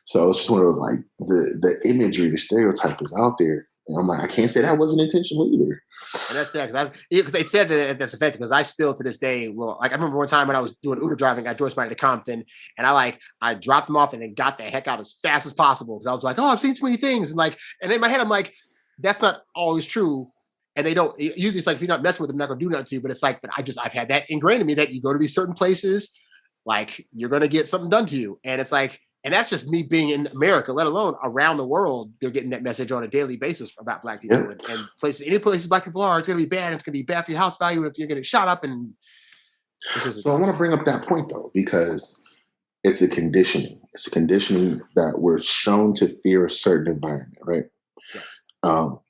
So it's just one of those like the imagery, the stereotype is out there. And I'm like, I can't say that wasn't intentional either. And that's sad because they said that that's effective. Because I still to this day will like. I remember one time when I was doing Uber driving, I drove somebody to Compton, and I dropped them off and then got the heck out as fast as possible because I was like, oh, I've seen too many things, and in my head I'm like, that's not always true. And they don't usually, it's like if you're not messing with them, they're not gonna do nothing to you. But it's like, but I've had that ingrained in me that you go to these certain places, like you're gonna get something done to you. And it's like, and that's just me being in America, let alone around the world, they're getting that message on a daily basis about black people. Yeah. And places, any places black people are, it's gonna be bad, it's gonna be bad for your house value, if you're getting shot up. And so I want to bring up that point though, because it's a conditioning. It's a conditioning that we're shown to fear a certain environment, right? Yes.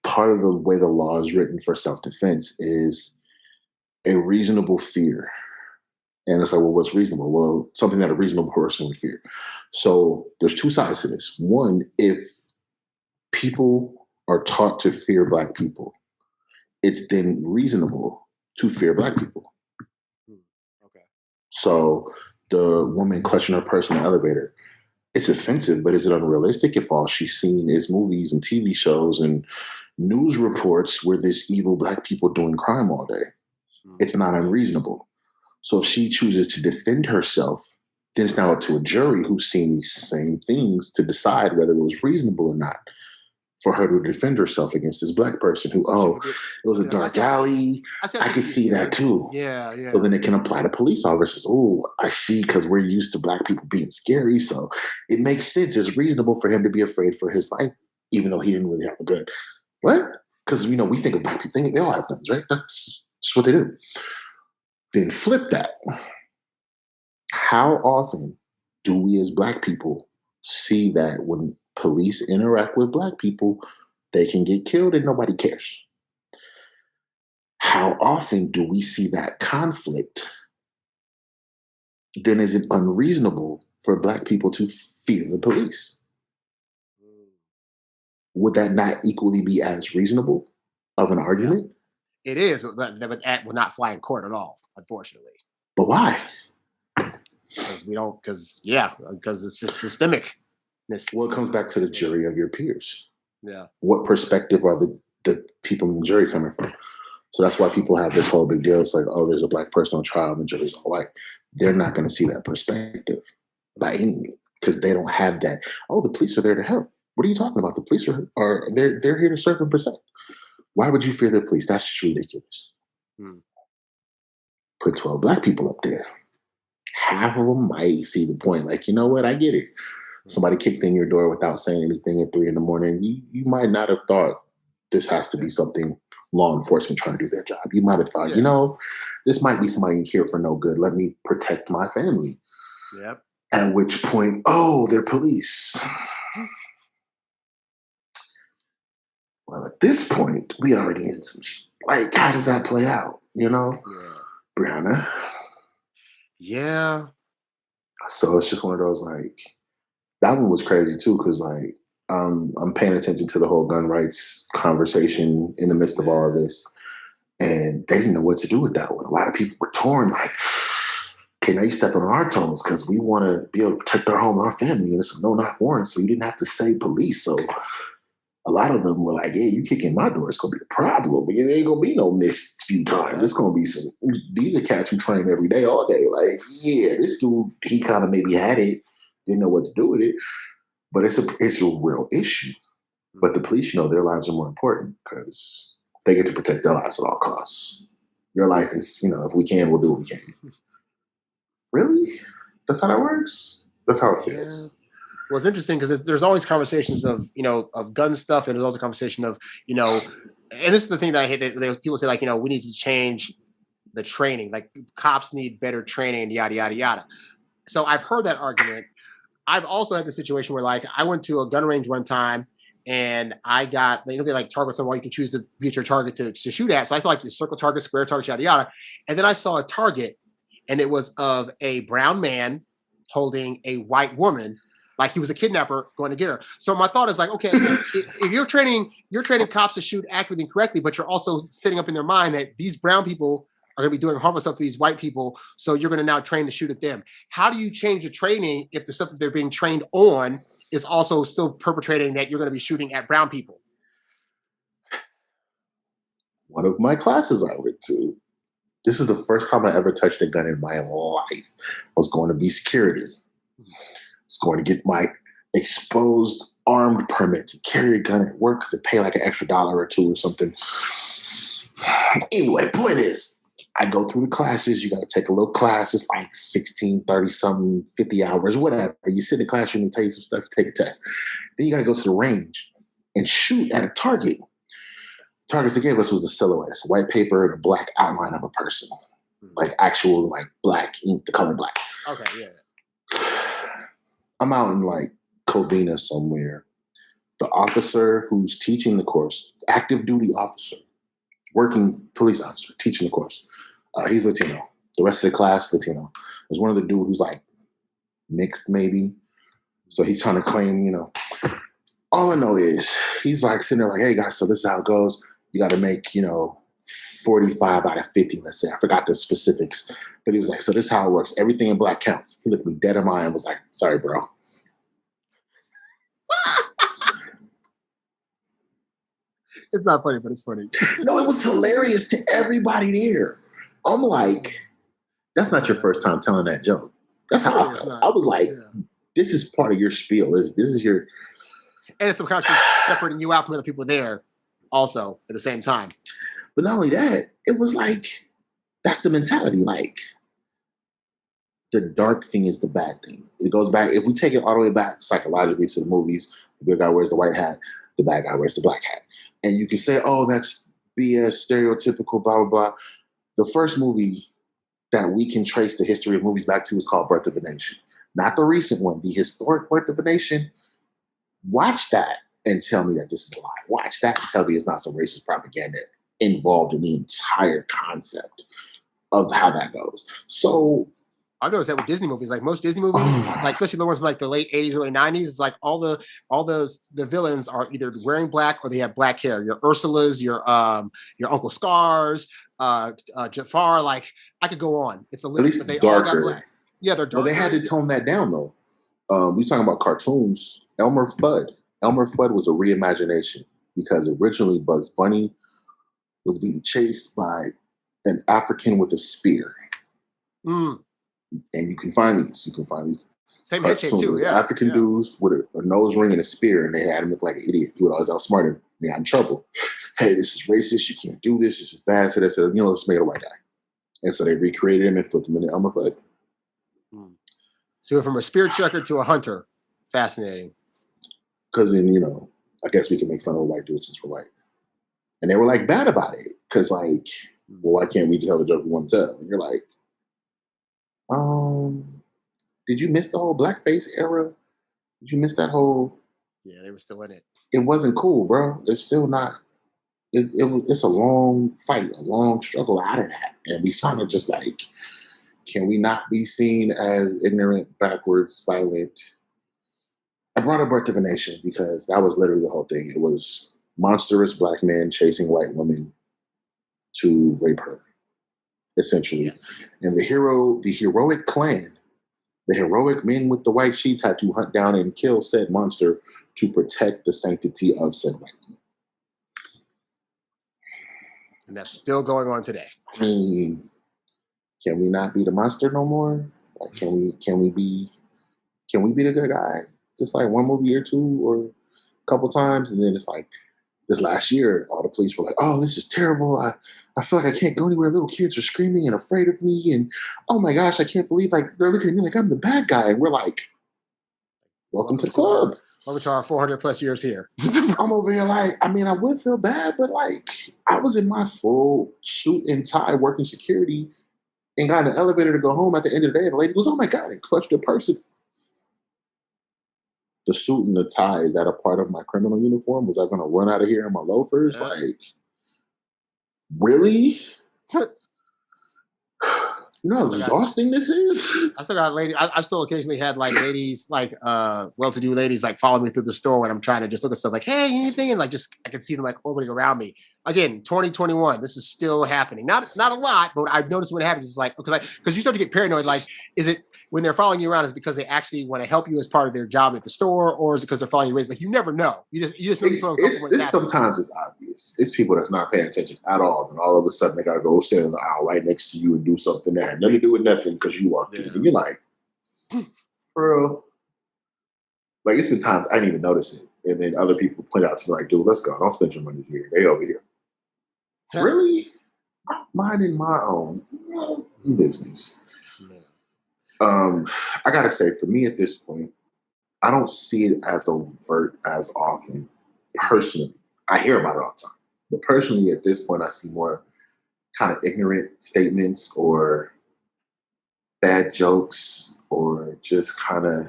Part of the way the law is written for self-defense is a reasonable fear. And it's like, well, what's reasonable? Well, something that a reasonable person would fear. So there's two sides to this. One, if people are taught to fear black people, it's then reasonable to fear black people. Okay. So the woman clutching her purse in the elevator, it's offensive, but is it unrealistic if all she's seen is movies and TV shows and news reports where there's evil black people doing crime all day? It's not unreasonable. So if she chooses to defend herself, then it's now up to a jury who's seen these same things to decide whether it was reasonable or not for her to defend herself against this black person who, it was a dark alley. I could see that too. Yeah, yeah. So then it can apply to police officers. Oh, I see, because we're used to black people being scary. So it makes sense. It's reasonable for him to be afraid for his life, even though he didn't really have a good. What? Because, we think of black people, they all have guns, right? That's just what they do. Then flip that. How often do we as black people see that when police interact with black people, they can get killed and nobody cares? How often do we see that conflict? Then is it unreasonable for black people to fear the police? Would that not equally be as reasonable of an argument? It is, but that will not fly in court at all, unfortunately. But why? Because it's just systemic. Well, it comes back to the jury of your peers. Yeah. What perspective are the people in the jury coming from? So that's why people have this whole big deal. It's like, oh, there's a black person on trial and the jury's all white. They're not going to see that perspective by any means because they don't have that. Oh, the police are there to help. What are you talking about? The police are they're here to serve and protect. Why would you fear the police? That's just ridiculous. Put 12 black people up there. Half of them might see the point. Like, you know what? I get it. Somebody kicked in your door without saying anything at 3 a.m. You might not have thought this has to be something law enforcement trying to do their job. You might have thought, this might be somebody here for no good. Let me protect my family. Yep. At which point, oh, they're police. Well, at this point, we already in some like, how does that play out? Brianna? Yeah. So it's just one of those, like, that one was crazy too, because like I'm paying attention to the whole gun rights conversation in the midst of all of this, and they didn't know what to do with that one. A lot of people were torn, like, okay, now you stepping on our toes because we want to be able to protect our home, our family, and it's a no-knock warrant, so you didn't have to say police. So a lot of them were like, yeah, you kick in my door, it's gonna be a problem. But it ain't gonna be no missed few times. It's gonna be these are cats who train every day, all day. Like, yeah, this dude, he kind of maybe had it, didn't know what to do with it. But it's a real issue. But the police, their lives are more important because they get to protect their lives at all costs. Your life is, if we can, we'll do what we can. Really? That's how that works? That's how it feels. Well, it's interesting because there's always conversations of gun stuff, and there's also a conversation of, and this is the thing that I hate, that people say, like, we need to change the training. Like, cops need better training, yada, yada, yada. So I've heard that argument. I've also had the situation where, like, I went to a gun range one time and I got, they like targets on where you can choose to be your target to shoot at. So I thought, like, your circle target, square target, yada, yada. And then I saw a target and it was of a brown man holding a white woman, like he was a kidnapper going to get her. So my thought is like, okay, if you're training cops to shoot accurately and correctly, but you're also setting up in their mind that these brown people are going to be doing harmful stuff to these white people, so you're going to now train to shoot at them. How do you change the training if the stuff that they're being trained on is also still perpetrating that you're going to be shooting at brown people? One of my classes I went to, this is the first time I ever touched a gun in my life. I was going to be security. I was going to get my exposed armed permit to carry a gun at work because they pay like an extra $1 or $2 or something. Anyway, point is, I go through the classes. You got to take a little class. It's like 16, 30 something, 50 hours, whatever. You sit in the classroom and tell you some stuff, take a test. Then you got to go to the range and shoot at a target. The targets they gave us was the silhouette. It's a white paper and a black outline of a person. Like actual, like, black ink, the color black. Okay, yeah. I'm out in like Covina somewhere. The officer who's teaching the course, active duty officer, working police officer, teaching the course, he's Latino. The rest of the class, Latino. There's one of the dude who's like mixed maybe. So he's trying to claim, all I know is he's like sitting there like, hey guys, so this is how it goes. You got to make, 45 out of 50, let's say. I forgot the specifics. But he was like, so this is how it works. Everything in black counts. He looked me dead in my eye and was like, sorry, bro. It's not funny, but it's funny. No, it was hilarious to everybody there. I'm like, that's not your first time telling that joke. That's how I felt. I was like, this is part of your spiel. This is your... And it's subconsciously separating you out from other people there also at the same time. But not only that, it was like, that's the mentality. Like, the dark thing is the bad thing. It goes back, if we take it all the way back psychologically to the movies, the good guy wears the white hat, the bad guy wears the black hat. And you can say, oh, that's BS, stereotypical, blah, blah, blah. The first movie that we can trace the history of movies back to is called Birth of a Nation. Not the recent one, the historic Birth of a Nation. Watch that and tell me that this is a lie. Watch that and tell me it's not some racist propaganda involved in the entire concept of how that goes. So I noticed that with Disney movies, like most Disney movies, like especially the ones from like the late 80s, early 90s, it's like all the villains are either wearing black or they have black hair. Your Ursulas, your Uncle Scars, Jafar, like I could go on. It's a list, but they darker. All got black. Yeah, they're dark. Well, they had to tone that down though. We talking about cartoons. Elmer Fudd. Elmer Fudd was a reimagination because originally Bugs Bunny was being chased by an African with a spear. Mm. And you can find these. Same head shape too, yeah. African dudes with a nose ring and a spear, and they had him look like an idiot. He would always outsmart him. They got in trouble. Hey, this is racist. You can't do this. This is bad. So they said, let's make it a white guy. And so they recreated him and flipped him into Elmer Fudd. So from a spirit checker to a hunter. Fascinating. Because then, I guess we can make fun of a white dude since we're white. And they were like bad about it. Because like, well, why can't we tell the joke we want to tell? And you're like, did you miss the whole blackface era? Did you miss that whole? Yeah, they were still in it. It wasn't cool, bro. It's still not. It's a long fight, a long struggle out of that. And we kind of just like, can we not be seen as ignorant, backwards, violent? I brought up Birth of a Nation because that was literally the whole thing. It was monstrous black men chasing white women to rape her, essentially. Yes. And the heroic clan, the heroic men with the white sheets had to hunt down and kill said monster to protect the sanctity of said white woman. And that's still going on today. I mean, can we not be the monster no more? Like, can we be the good guy? Just like one movie or two or a couple times, and then it's like this last year, all the police were like, "Oh, this is terrible. I feel like I can't go anywhere. Little kids are screaming and afraid of me, and oh my gosh, I can't believe like they're looking at me like I'm the bad guy." And we're like, "Welcome to the club. Welcome to our 400 plus years here." I'm over here like, I mean, I would feel bad, but like I was in my full suit and tie working security and got in an elevator to go home at the end of the day, and the lady goes, "Oh my God," and clutched her purse. The suit and the tie, is that a part of my criminal uniform? Was I going to run out of here in my loafers? Yeah. Like, really? You know how exhausting this is? I still got ladies. I've still occasionally had like ladies, like well-to-do ladies, like follow me through the store when I'm trying to just look at stuff like, hey, anything? And like just I can see them like orbiting around me. Again, 2021, this is still happening. Not a lot, but I've noticed when it happens, it's like, because you start to get paranoid. Like, is it when they're following you around, is it because they actually want to help you as part of their job at the store, or is it because they're following you around? Like, you never know. You just know you feel uncomfortable. Sometimes it's obvious. It's people that's not paying attention at all. Then all of a sudden they got to go stand in the aisle right next to you and do something that had nothing to do with nothing because you walked in. And you're like, bro. Like, it's been times I didn't even notice it. And then other people point out to me like, dude, let's go. Don't spend your money here. They over here. Huh? Really? I'm minding my own business. I gotta say, for me at this point, I don't see it as overt as often. Personally, I hear about it all the time, but personally, at this point, I see more kind of ignorant statements or bad jokes or just kind of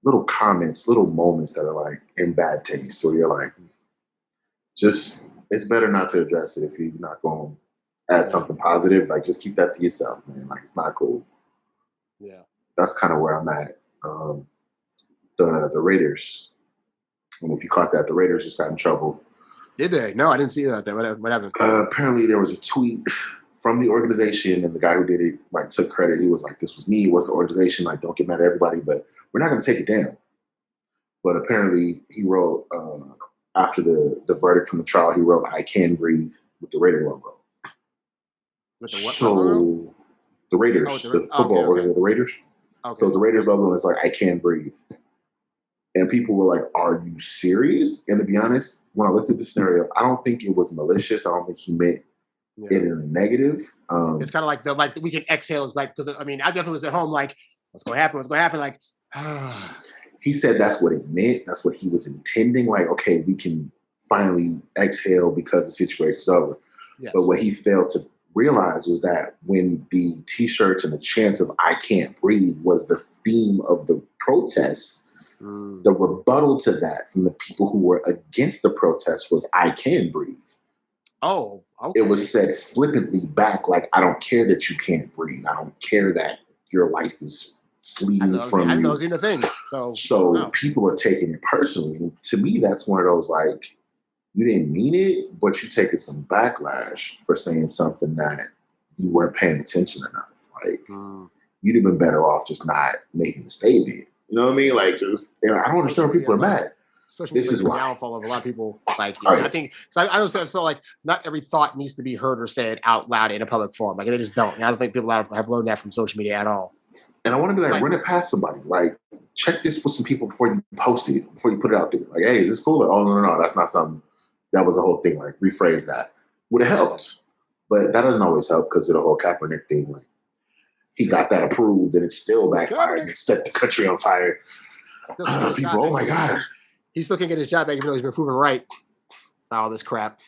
little comments, little moments that are like in bad taste. So you're like, just it's better not to address it if you're not going to add something positive. Like, just keep that to yourself, man. Like, it's not cool. Yeah, that's kind of where I'm at. The Raiders. And if you caught that, the Raiders just got in trouble. Did they? No, I didn't see that. What happened? Apparently, there was a tweet from the organization, and the guy who did it like took credit. He was like, "This was me. It wasn't the organization. Like, don't get mad at everybody, but we're not going to take it down." But apparently, he wrote after the verdict from the trial, he wrote, "I can breathe" with the Raider logo. With the what logo? The Raiders, the football organization, the Raiders. Okay. So it's the Raiders logo, and it's like, "I can breathe." And people were like, "Are you serious?" And to be honest, when I looked at the scenario, I don't think it was malicious. I don't think he meant it in a negative. It's kind of like we can exhale. Is like, because I mean, I definitely was at home like, what's going to happen? What's going to happen? Like, he said that's what it meant. That's what he was intending. Like, okay, we can finally exhale because the situation's over. Yes. But what he failed to realize was that when the T-shirts and the chants of "I can't breathe" was the theme of the protests, the rebuttal to that from the people who were against the protest was "I can breathe." Oh, okay. It was said flippantly back like, "I don't care that you can't breathe. I don't care that your life is fleeing from you." I didn't know it was even a thing. So people are taking it personally. And to me, that's one of those like, you didn't mean it, but you taking some backlash for saying something that you weren't paying attention enough. Like, you'd have been better off just not making a statement. You know what I mean? Like, just, I don't understand why people are mad. This is the downfall of a lot of people. Like, I think, so I don't feel like not every thought needs to be heard or said out loud in a public forum. Like, they just don't. And I don't think people have learned that from social media at all. And I want to be like, run it past somebody. Like, check this with some people before you post it, before you put it out there. Like, hey, is this cool? Like, oh, no, that's not something. That was the whole thing. Like, rephrase that. Would have helped. But that doesn't always help because of the whole Kaepernick thing. Like, he got that approved, and it still backfired and set the country on fire. People, oh my God. He's still can't get his job back even though he's been proven right by all this crap.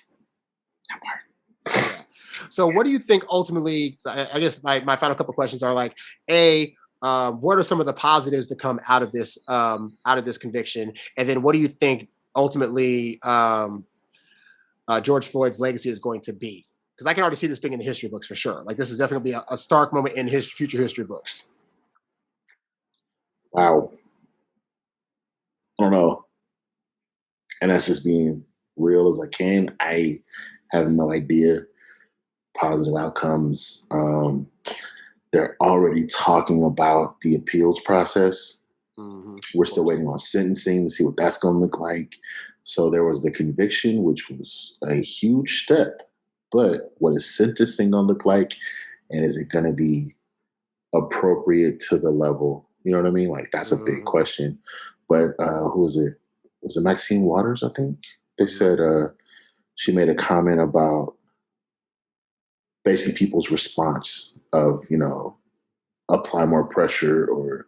Yeah. So what do you think ultimately, I guess my final couple of questions are like, what are some of the positives that come out of this conviction? And then what do you think ultimately George Floyd's legacy is going to be? Because I can already see this being in the history books for sure. Like, this is definitely going to be a stark moment in his future history books. Wow. I don't know. And that's just being real as I can. I have no idea. Positive outcomes. They're already talking about the appeals process. Mm-hmm. We're still waiting on sentencing to see what that's going to look like. So there was the conviction, which was a huge step. But what is sentencing going to look like? And is it going to be appropriate to the level? You know what I mean? Like, that's a big question. But who was it? Was it Maxine Waters, I think? They said she made a comment about basically people's response of, apply more pressure or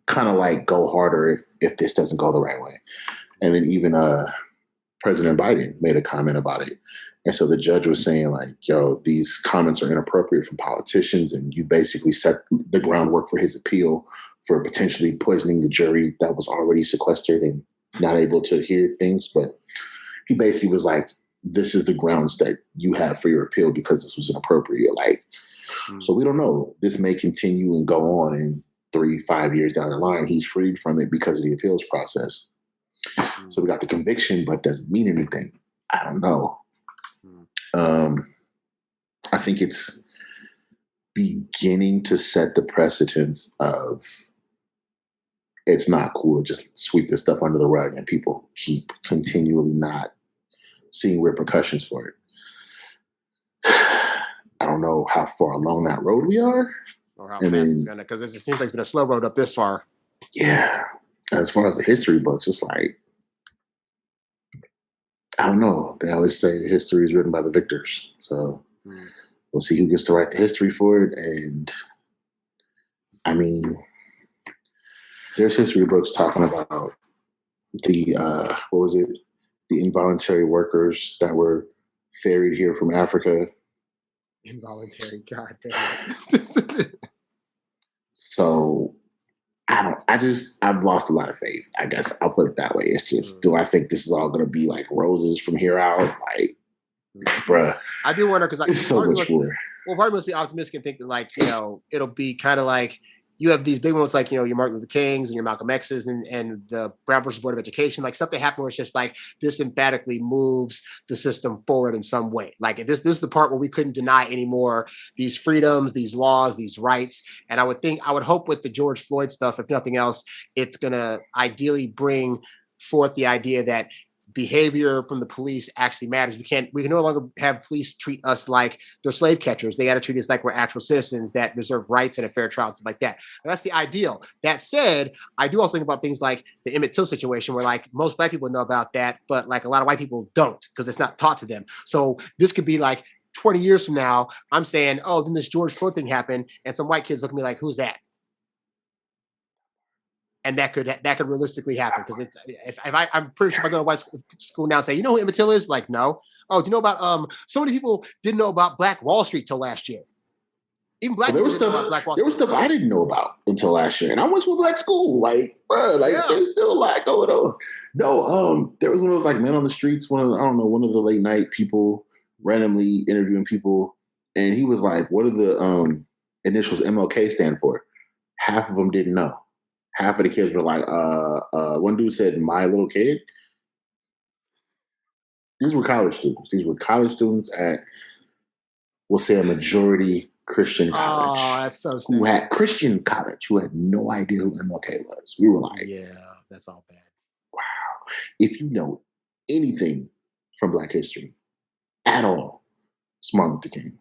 kind of like go harder if this doesn't go the right way. And then even President Biden made a comment about it. And so the judge was saying, like, yo, these comments are inappropriate from politicians, and you basically set the groundwork for his appeal for potentially poisoning the jury that was already sequestered and not able to hear things. But he basically was like, this is the grounds that you have for your appeal because this was inappropriate. Like, so we don't know. This may continue and go on, and 3-5 years down the line, he's freed from it because of the appeals process. So we got the conviction, but doesn't mean anything. I don't know. I think it's beginning to set the precedence of it's not cool to just sweep this stuff under the rug and people keep continually not seeing repercussions for it. I don't know how far along that road we are. Or how fast it's going to, because it seems like it's been a slow road up this far. Yeah. As far as the history books, it's like, I don't know. They always say history is written by the victors. So we'll see who gets to write the history for it. And I mean, there's history books talking about the, what was it? The involuntary workers that were ferried here from Africa. Involuntary, God damn. So I've lost a lot of faith. I guess I'll put it that way. It's just, do I think this is all going to be like roses from here out? Like, bruh. I do wonder because it's so much more. Well, part of me must be optimistic and think that, like, it'll be kind of like you have these big moments like, your Martin Luther Kings and your Malcolm X's and the Brown versus Board of Education, like stuff that happened where it's just like this emphatically moves the system forward in some way. Like this is the part where we couldn't deny anymore these freedoms, these laws, these rights. And I would hope with the George Floyd stuff, if nothing else, it's going to ideally bring forth the idea that behavior from the police actually matters. We can no longer have police treat us like they're slave catchers. They got to treat us like we're actual citizens that deserve rights and a fair trial and stuff like that. And that's the ideal. That said, I do also think about things like the Emmett Till situation where like most Black people know about that, but like a lot of white people don't because it's not taught to them. So this could be like 20 years from now, I'm saying, oh, then this George Floyd thing happened. And some white kids look at me like, who's that? And that could realistically happen because it's I'm pretty sure if I go to white school now and say, you know who Emmett Till is? Like, no. Oh, do you know about so many people didn't know about Black Wall Street till last year. Even Black people didn't know about Black Wall Street. There was stuff I didn't know about until last year, and I went to a Black school. Like, bro, there's still a lot going on. No, there was one of those like men on the streets. One of the late night people randomly interviewing people, and he was like, "What do the initials MLK stand for?" Half of them didn't know. Half of the kids were like, one dude said, "My little kid." These were college students. These were college students at, we'll say, a majority Christian college. Oh, that's so sad. Who had Christian college, who had no idea who MLK was. We were like, yeah, that's all bad. Wow. If you know anything from Black history at all, it's Martin Luther King.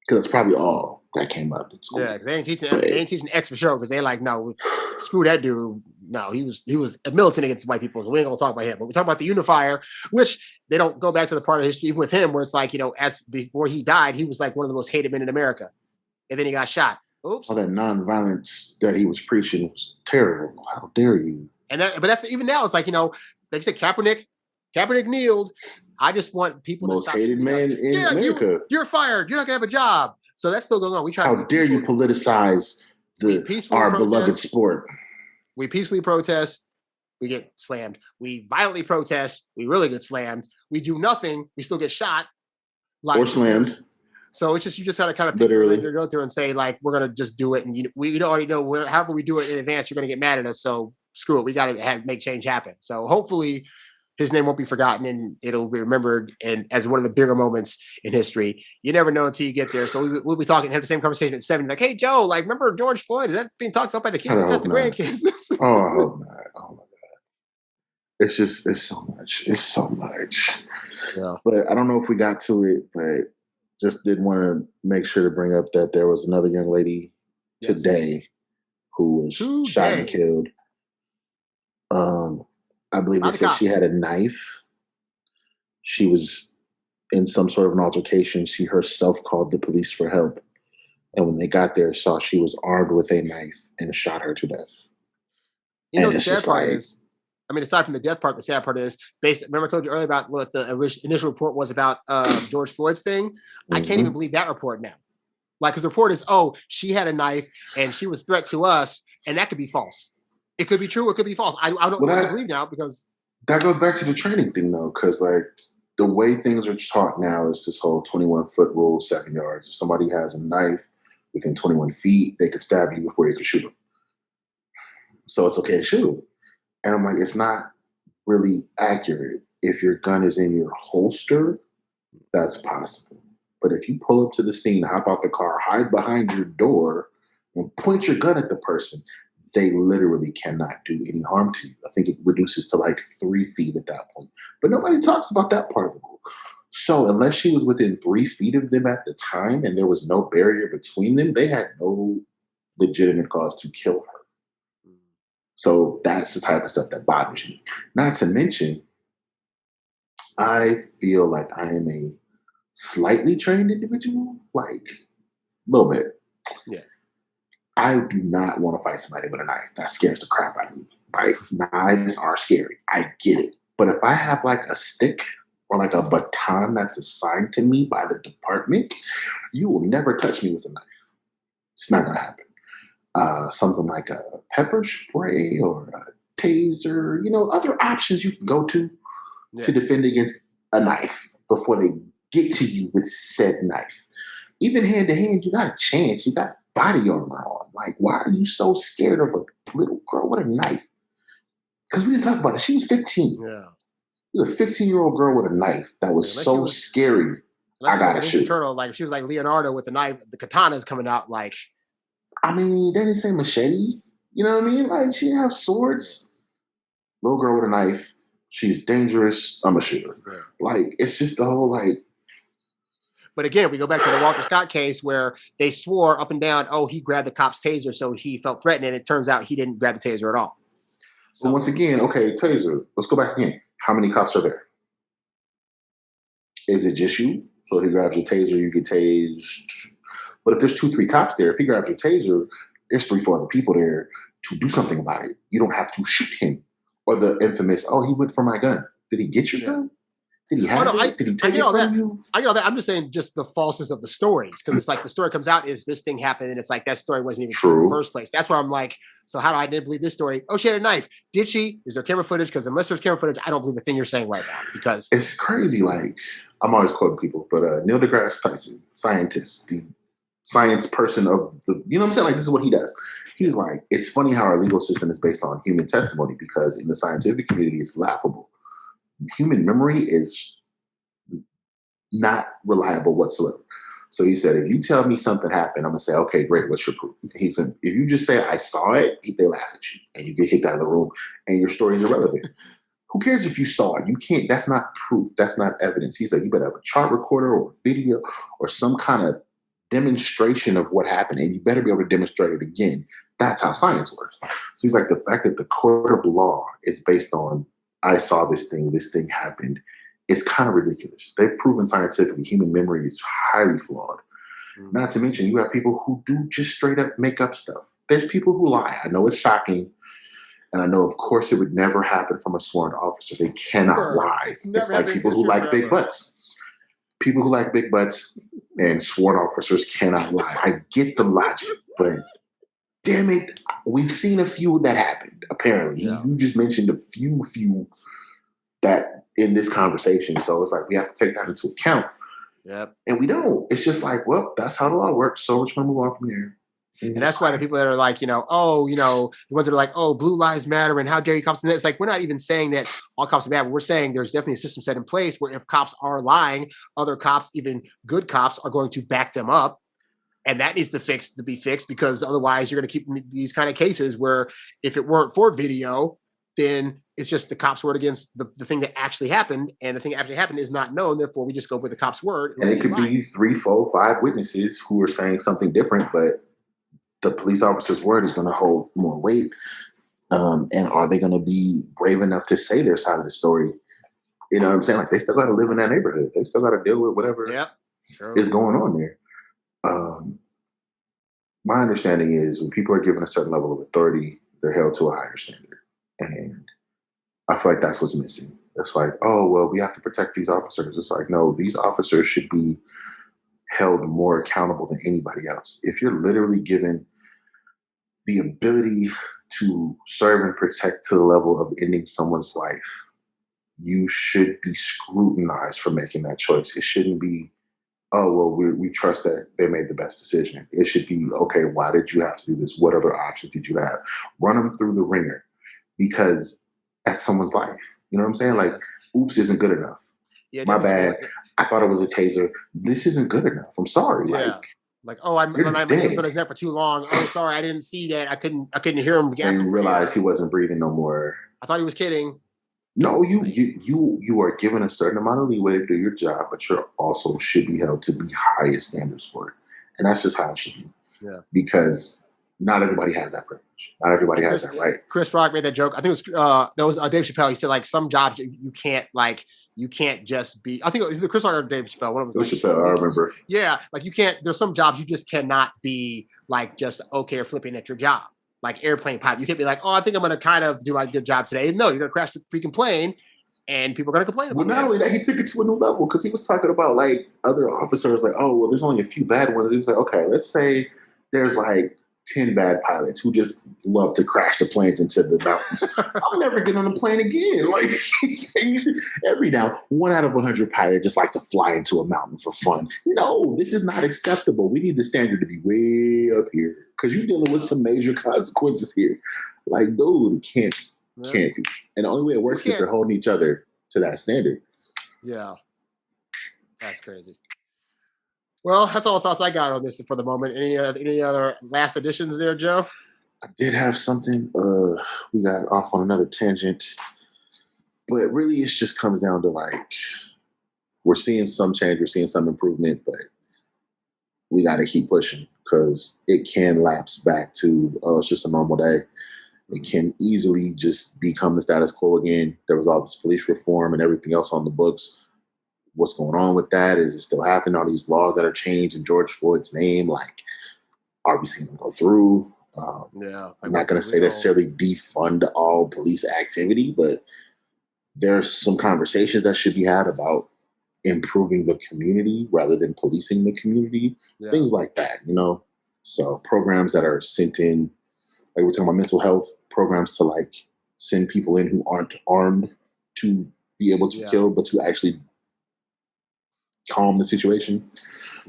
Because that's probably all that came up in Yeah, school. because But they ain't teaching X for sure. Because they're like, no, screw that dude. No, he was a militant against white people, so we ain't gonna talk about him. But we talk about the unifier, which they don't go back to the part of history even with him where it's like, as before he died, he was like one of the most hated men in America, and then he got shot. all Oops. that nonviolence that he was preaching was terrible. How dare you? But that's even now. It's like like you said, Kaepernick kneeled. I just want people to Most stop hated because man in America. you're fired. You're not gonna have a job. So that's still going on. We try to How be dare you peaceful. politicize We peacefully our beloved protest. sport? We peacefully protest. We get slammed. We violently protest. We really get slammed. We do nothing. We still get shot. Or slammed. So it's just you just gotta kind of pick Literally. your go through and say like we're gonna just do it, and we already know however we do it in advance, you're gonna get mad at us. So screw it. We gotta make change happen. So hopefully his name won't be forgotten and it'll be remembered and as one of the bigger moments in history. You never know until you get there. So we'll be talking, have the same conversation at 70. Like, hey Joe, like remember George Floyd? Is that being talked about by the kids? I That's hope the not. grandkids. Oh, I hope not. Oh my God. It's so much. It's so much. Yeah. But I don't know if we got to it, but just did want to make sure to bring up that there was another young lady today who was shot and killed. I believe they said she had a knife. She was in some sort of an altercation. She herself called the police for help. And when they got there, saw she was armed with a knife and shot her to death. You know what the sad part is? I mean, aside from the death part, the sad part is remember I told you earlier about what the initial report was about George Floyd's thing? Mm-hmm. I can't even believe that report now. Like, because the report is, oh, she had a knife and she was a threat to us, and that could be false. It could be true, it could be false. I don't know what to believe now because that goes back to the training thing though, because like the way things are taught now is this whole 21-foot rule, 7 yards. If somebody has a knife within 21 feet, they could stab you before you could shoot them. So it's okay to shoot them. And I'm like, it's not really accurate. If your gun is in your holster, that's possible. But if you pull up to the scene, hop out the car, hide behind your door, and point your gun at the person, they literally cannot do any harm to you. I think it reduces to like 3 feet at that point. But nobody talks about that part of the rule. So unless she was within 3 feet of them at the time and there was no barrier between them, they had no legitimate cause to kill her. So that's the type of stuff that bothers me. Not to mention, I feel like I am a slightly trained individual, like a little bit. Yeah. I do not want to fight somebody with a knife. That scares the crap out of me. Right? Knives are scary. I get it. But if I have like a stick or like a baton that's assigned to me by the department, you will never touch me with a knife. It's not going to happen. Something like a pepper spray or a taser, other options you can go to defend against a knife before they get to you with said knife. Even hand to hand, you got a chance. You got body armor on. Like, why are you so scared of a little girl with a knife? Because we didn't talk about it. She was 15. Yeah. She was a 15-year-old girl with a knife that was so scary. I gotta shoot. Turtle, like she was like Leonardo with the knife, the katana's coming out. Like, I mean, they didn't say machete. You know what I mean? Like, she didn't have swords. Little girl with a knife. She's dangerous. I'm a shooter. Yeah. Like, it's just the whole like. But again, we go back to the Walter Scott case where they swore up and down, oh, he grabbed the cop's taser, so he felt threatened, and it turns out he didn't grab the taser at all. So once again, okay, taser. Let's go back again. How many cops are there? Is it just you? So if he grabs your taser, you get tased. But if there's 2-3 cops there, if he grabs your taser, there's 3-4 other people there to do something about it. You don't have to shoot him. Or the infamous, oh, he went for my gun. Did he get your gun? Did he have it? Did he take it from you? I get all that. I'm just saying just the falseness of the stories. Because it's like the story comes out is this thing happened and it's like that story wasn't even true in the first place. That's where I'm like, so how do I didn't believe this story? Oh, she had a knife. Did she? Is there camera footage? Because unless there's camera footage, I don't believe the thing you're saying right now. Because it's crazy. Like, I'm always quoting people, but Neil deGrasse Tyson, scientist, the science person of the, you know what I'm saying? Like, this is what he does. He's like, it's funny how our legal system is based on human testimony because in the scientific community, it's laughable. Human memory is not reliable whatsoever. So he said, if you tell me something happened, I'm going to say, okay, great. What's your proof? He said, if you just say, I saw it, they laugh at you and you get kicked out of the room and your story is irrelevant. Who cares if you saw it? You can't, that's not proof. That's not evidence. He said, you better have a chart recorder or video or some kind of demonstration of what happened, and you better be able to demonstrate it again. That's how science works. So he's like, the fact that the court of law is based on, I saw this thing happened, it's kind of ridiculous. They've proven scientifically human memory is highly flawed. Mm-hmm. Not to mention, you have people who do just straight up make up stuff. There's people who lie. I know it's shocking. And I know, of course, it would never happen from a sworn officer. They cannot lie. It's like people who like big butts. People who like big butts and sworn officers cannot lie. I get the logic, but damn it, we've seen a few that happened, apparently. Yeah. You just mentioned a few that in this conversation. So it's like we have to take that into account. Yep. And we don't. It's just like, well, that's how the law works. So we're just going to move on from here. And that's why the people that are like, the ones that are like, oh, blue lives matter and how dare you cops. And it's like, we're not even saying that all cops are bad. We're saying there's definitely a system set in place where if cops are lying, other cops, even good cops, are going to back them up. And that needs to be fixed, because otherwise you're going to keep these kind of cases where if it weren't for video, then it's just the cop's word against the thing that actually happened. And the thing that actually happened is not known. Therefore, we just go with the cop's word. And it could be 3, 4, 5 witnesses who are saying something different, but the police officer's word is going to hold more weight. And are they going to be brave enough to say their side of the story? You know what I'm saying? Like, they still got to live in that neighborhood. They still got to deal with whatever is going on there. My understanding is when people are given a certain level of authority, they're held to a higher standard. And I feel like that's what's missing. It's like, oh, well, we have to protect these officers. It's like, no, these officers should be held more accountable than anybody else. If you're literally given the ability to serve and protect to the level of ending someone's life, you should be scrutinized for making that choice. It shouldn't be, oh, well, we trust that they made the best decision. It should be, okay, why did you have to do this? What other options did you have? Run them through the ringer, because that's someone's life. You know what I'm saying? Like, oops isn't good enough. Yeah, my bad. I thought it was a taser. This isn't good enough. I'm sorry. Yeah. Like, oh, my name was on his neck for too long. Oh, sorry, I didn't see that. I couldn't hear him. And realize he wasn't breathing no more. I thought he was kidding. No, you are given a certain amount of leeway to do your job, but you also should be held to the highest standards for it. And that's just how it should be. Yeah. Because not everybody has that privilege. Not everybody has that right. Chris Rock made that joke. I think it was Dave Chappelle. He said, like, some jobs you can't just be. I think it was either Chris Rock or Dave Chappelle. One of them. Chappelle, I remember. Yeah, like, you can't. There's some jobs you just cannot be like just okay or flipping at your job. Like airplane pilot, you can't be like, oh, I think I'm going to kind of do my good job today. No, you're going to crash the freaking plane, and people are going to complain about it. Well, not only that, he took it to a new level, because he was talking about like other officers, like, oh, well, there's only a few bad ones. He was like, okay, let's say there's like 10 bad pilots who just love to crash the planes into the mountains. I'll never get on a plane again. Like, every now, 1 out of 100 pilots just likes to fly into a mountain for fun. No, this is not acceptable. We need the standard to be way up here, because you're dealing with some major consequences here. Like, dude, can't be. And the only way it works is they're holding each other to that standard. Yeah, that's crazy. Well, that's all the thoughts I got on this for the moment. Any other last additions there, Joe? I did have something. We got off on another tangent, but really it just comes down to, like, we're seeing some change, we're seeing some improvement, but we got to keep pushing, because it can lapse back to, oh, it's just a normal day. It can easily just become the status quo again. There was all this police reform and everything else on the books. What's going on with that? Is it still happening? All these laws that are changed in George Floyd's name, like, are we seeing them go through? I'm not going to say necessarily defund all police activity, but there's some conversations that should be had about improving the community rather than policing the community. Things like that, So programs that are sent in, like we're talking about mental health programs, to like send people in who aren't armed to be able to kill, but to actually calm the situation,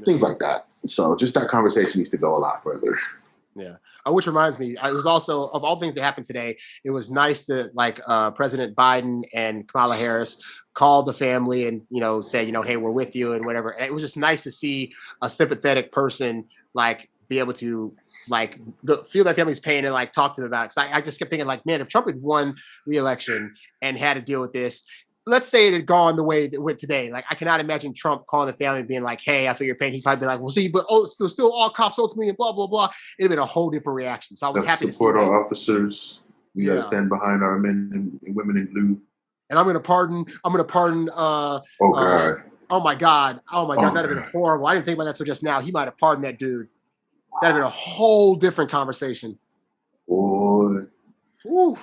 things like that. So just that conversation needs to go a lot further. Yeah. Which reminds me, it was also, of all things that happened today, it was nice to, like, President Biden and Kamala Harris called the family and, say, hey, we're with you and whatever. And it was just nice to see a sympathetic person, like, be able to, like, feel that family's pain and, like, talk to them about it. Because I just kept thinking, like, man, if Trump had won re-election and had to deal with this, let's say it had gone the way that it went today. Like, I cannot imagine Trump calling the family and being like, hey, I feel your pain. He'd probably be like, well, see, but still all cops ultimately and blah, blah, blah. It'd have been a whole different reaction. So I was happy to support our officers. We got to stand behind our men and women in blue. And I'm going to pardon. Oh God. Oh my God. That'd have been horrible. I didn't think about that till just now. He might have pardoned that dude. That'd have been a whole different conversation. Boy. Woo.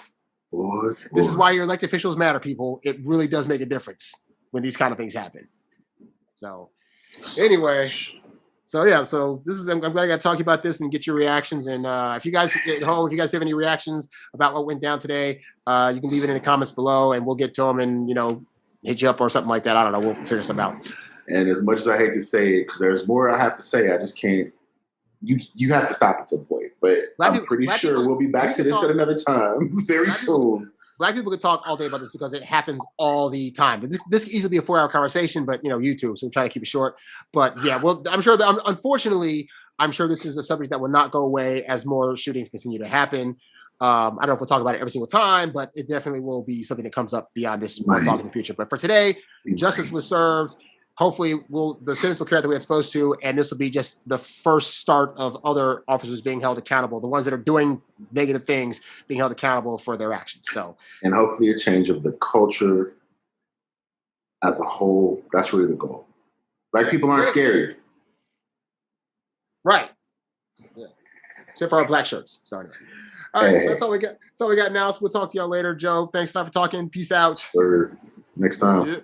Boy. This is why your elected officials matter, people. It really does make a difference when these kind of things happen. So anyway, so this is, I'm glad I got to talk to you about this and get your reactions. And if you guys at home, if you guys have any reactions about what went down today, you can leave it in the comments below and we'll get to them and, hit you up or something like that. I don't know. We'll figure something out. And as much as I hate to say it, because there's more I have to say, I just can't. You have to stop at some point. But I'm pretty sure we'll be back to this at another time very soon. Black people could talk all day about this because it happens all the time. This could easily be a 4-hour conversation, but YouTube, so we're trying to keep it short. But yeah, well, I'm sure that unfortunately, I'm sure this is a subject that will not go away as more shootings continue to happen. I don't know if we'll talk about it every single time, but it definitely will be something that comes up beyond this talk in the future. But for today, justice was served. Hopefully, the sentence will carry out the way it's supposed to, and this will be just the first start of other officers being held accountable, the ones that are doing negative things being held accountable for their actions. So, and hopefully a change of the culture as a whole. That's really the goal. Black people aren't scary. Right. Yeah. Except for our black shirts. So anyway. All right, so that's all we got. That's all we got now. So we'll talk to y'all later. Joe, thanks a lot for talking. Peace out. Sir. Next time. Yeah.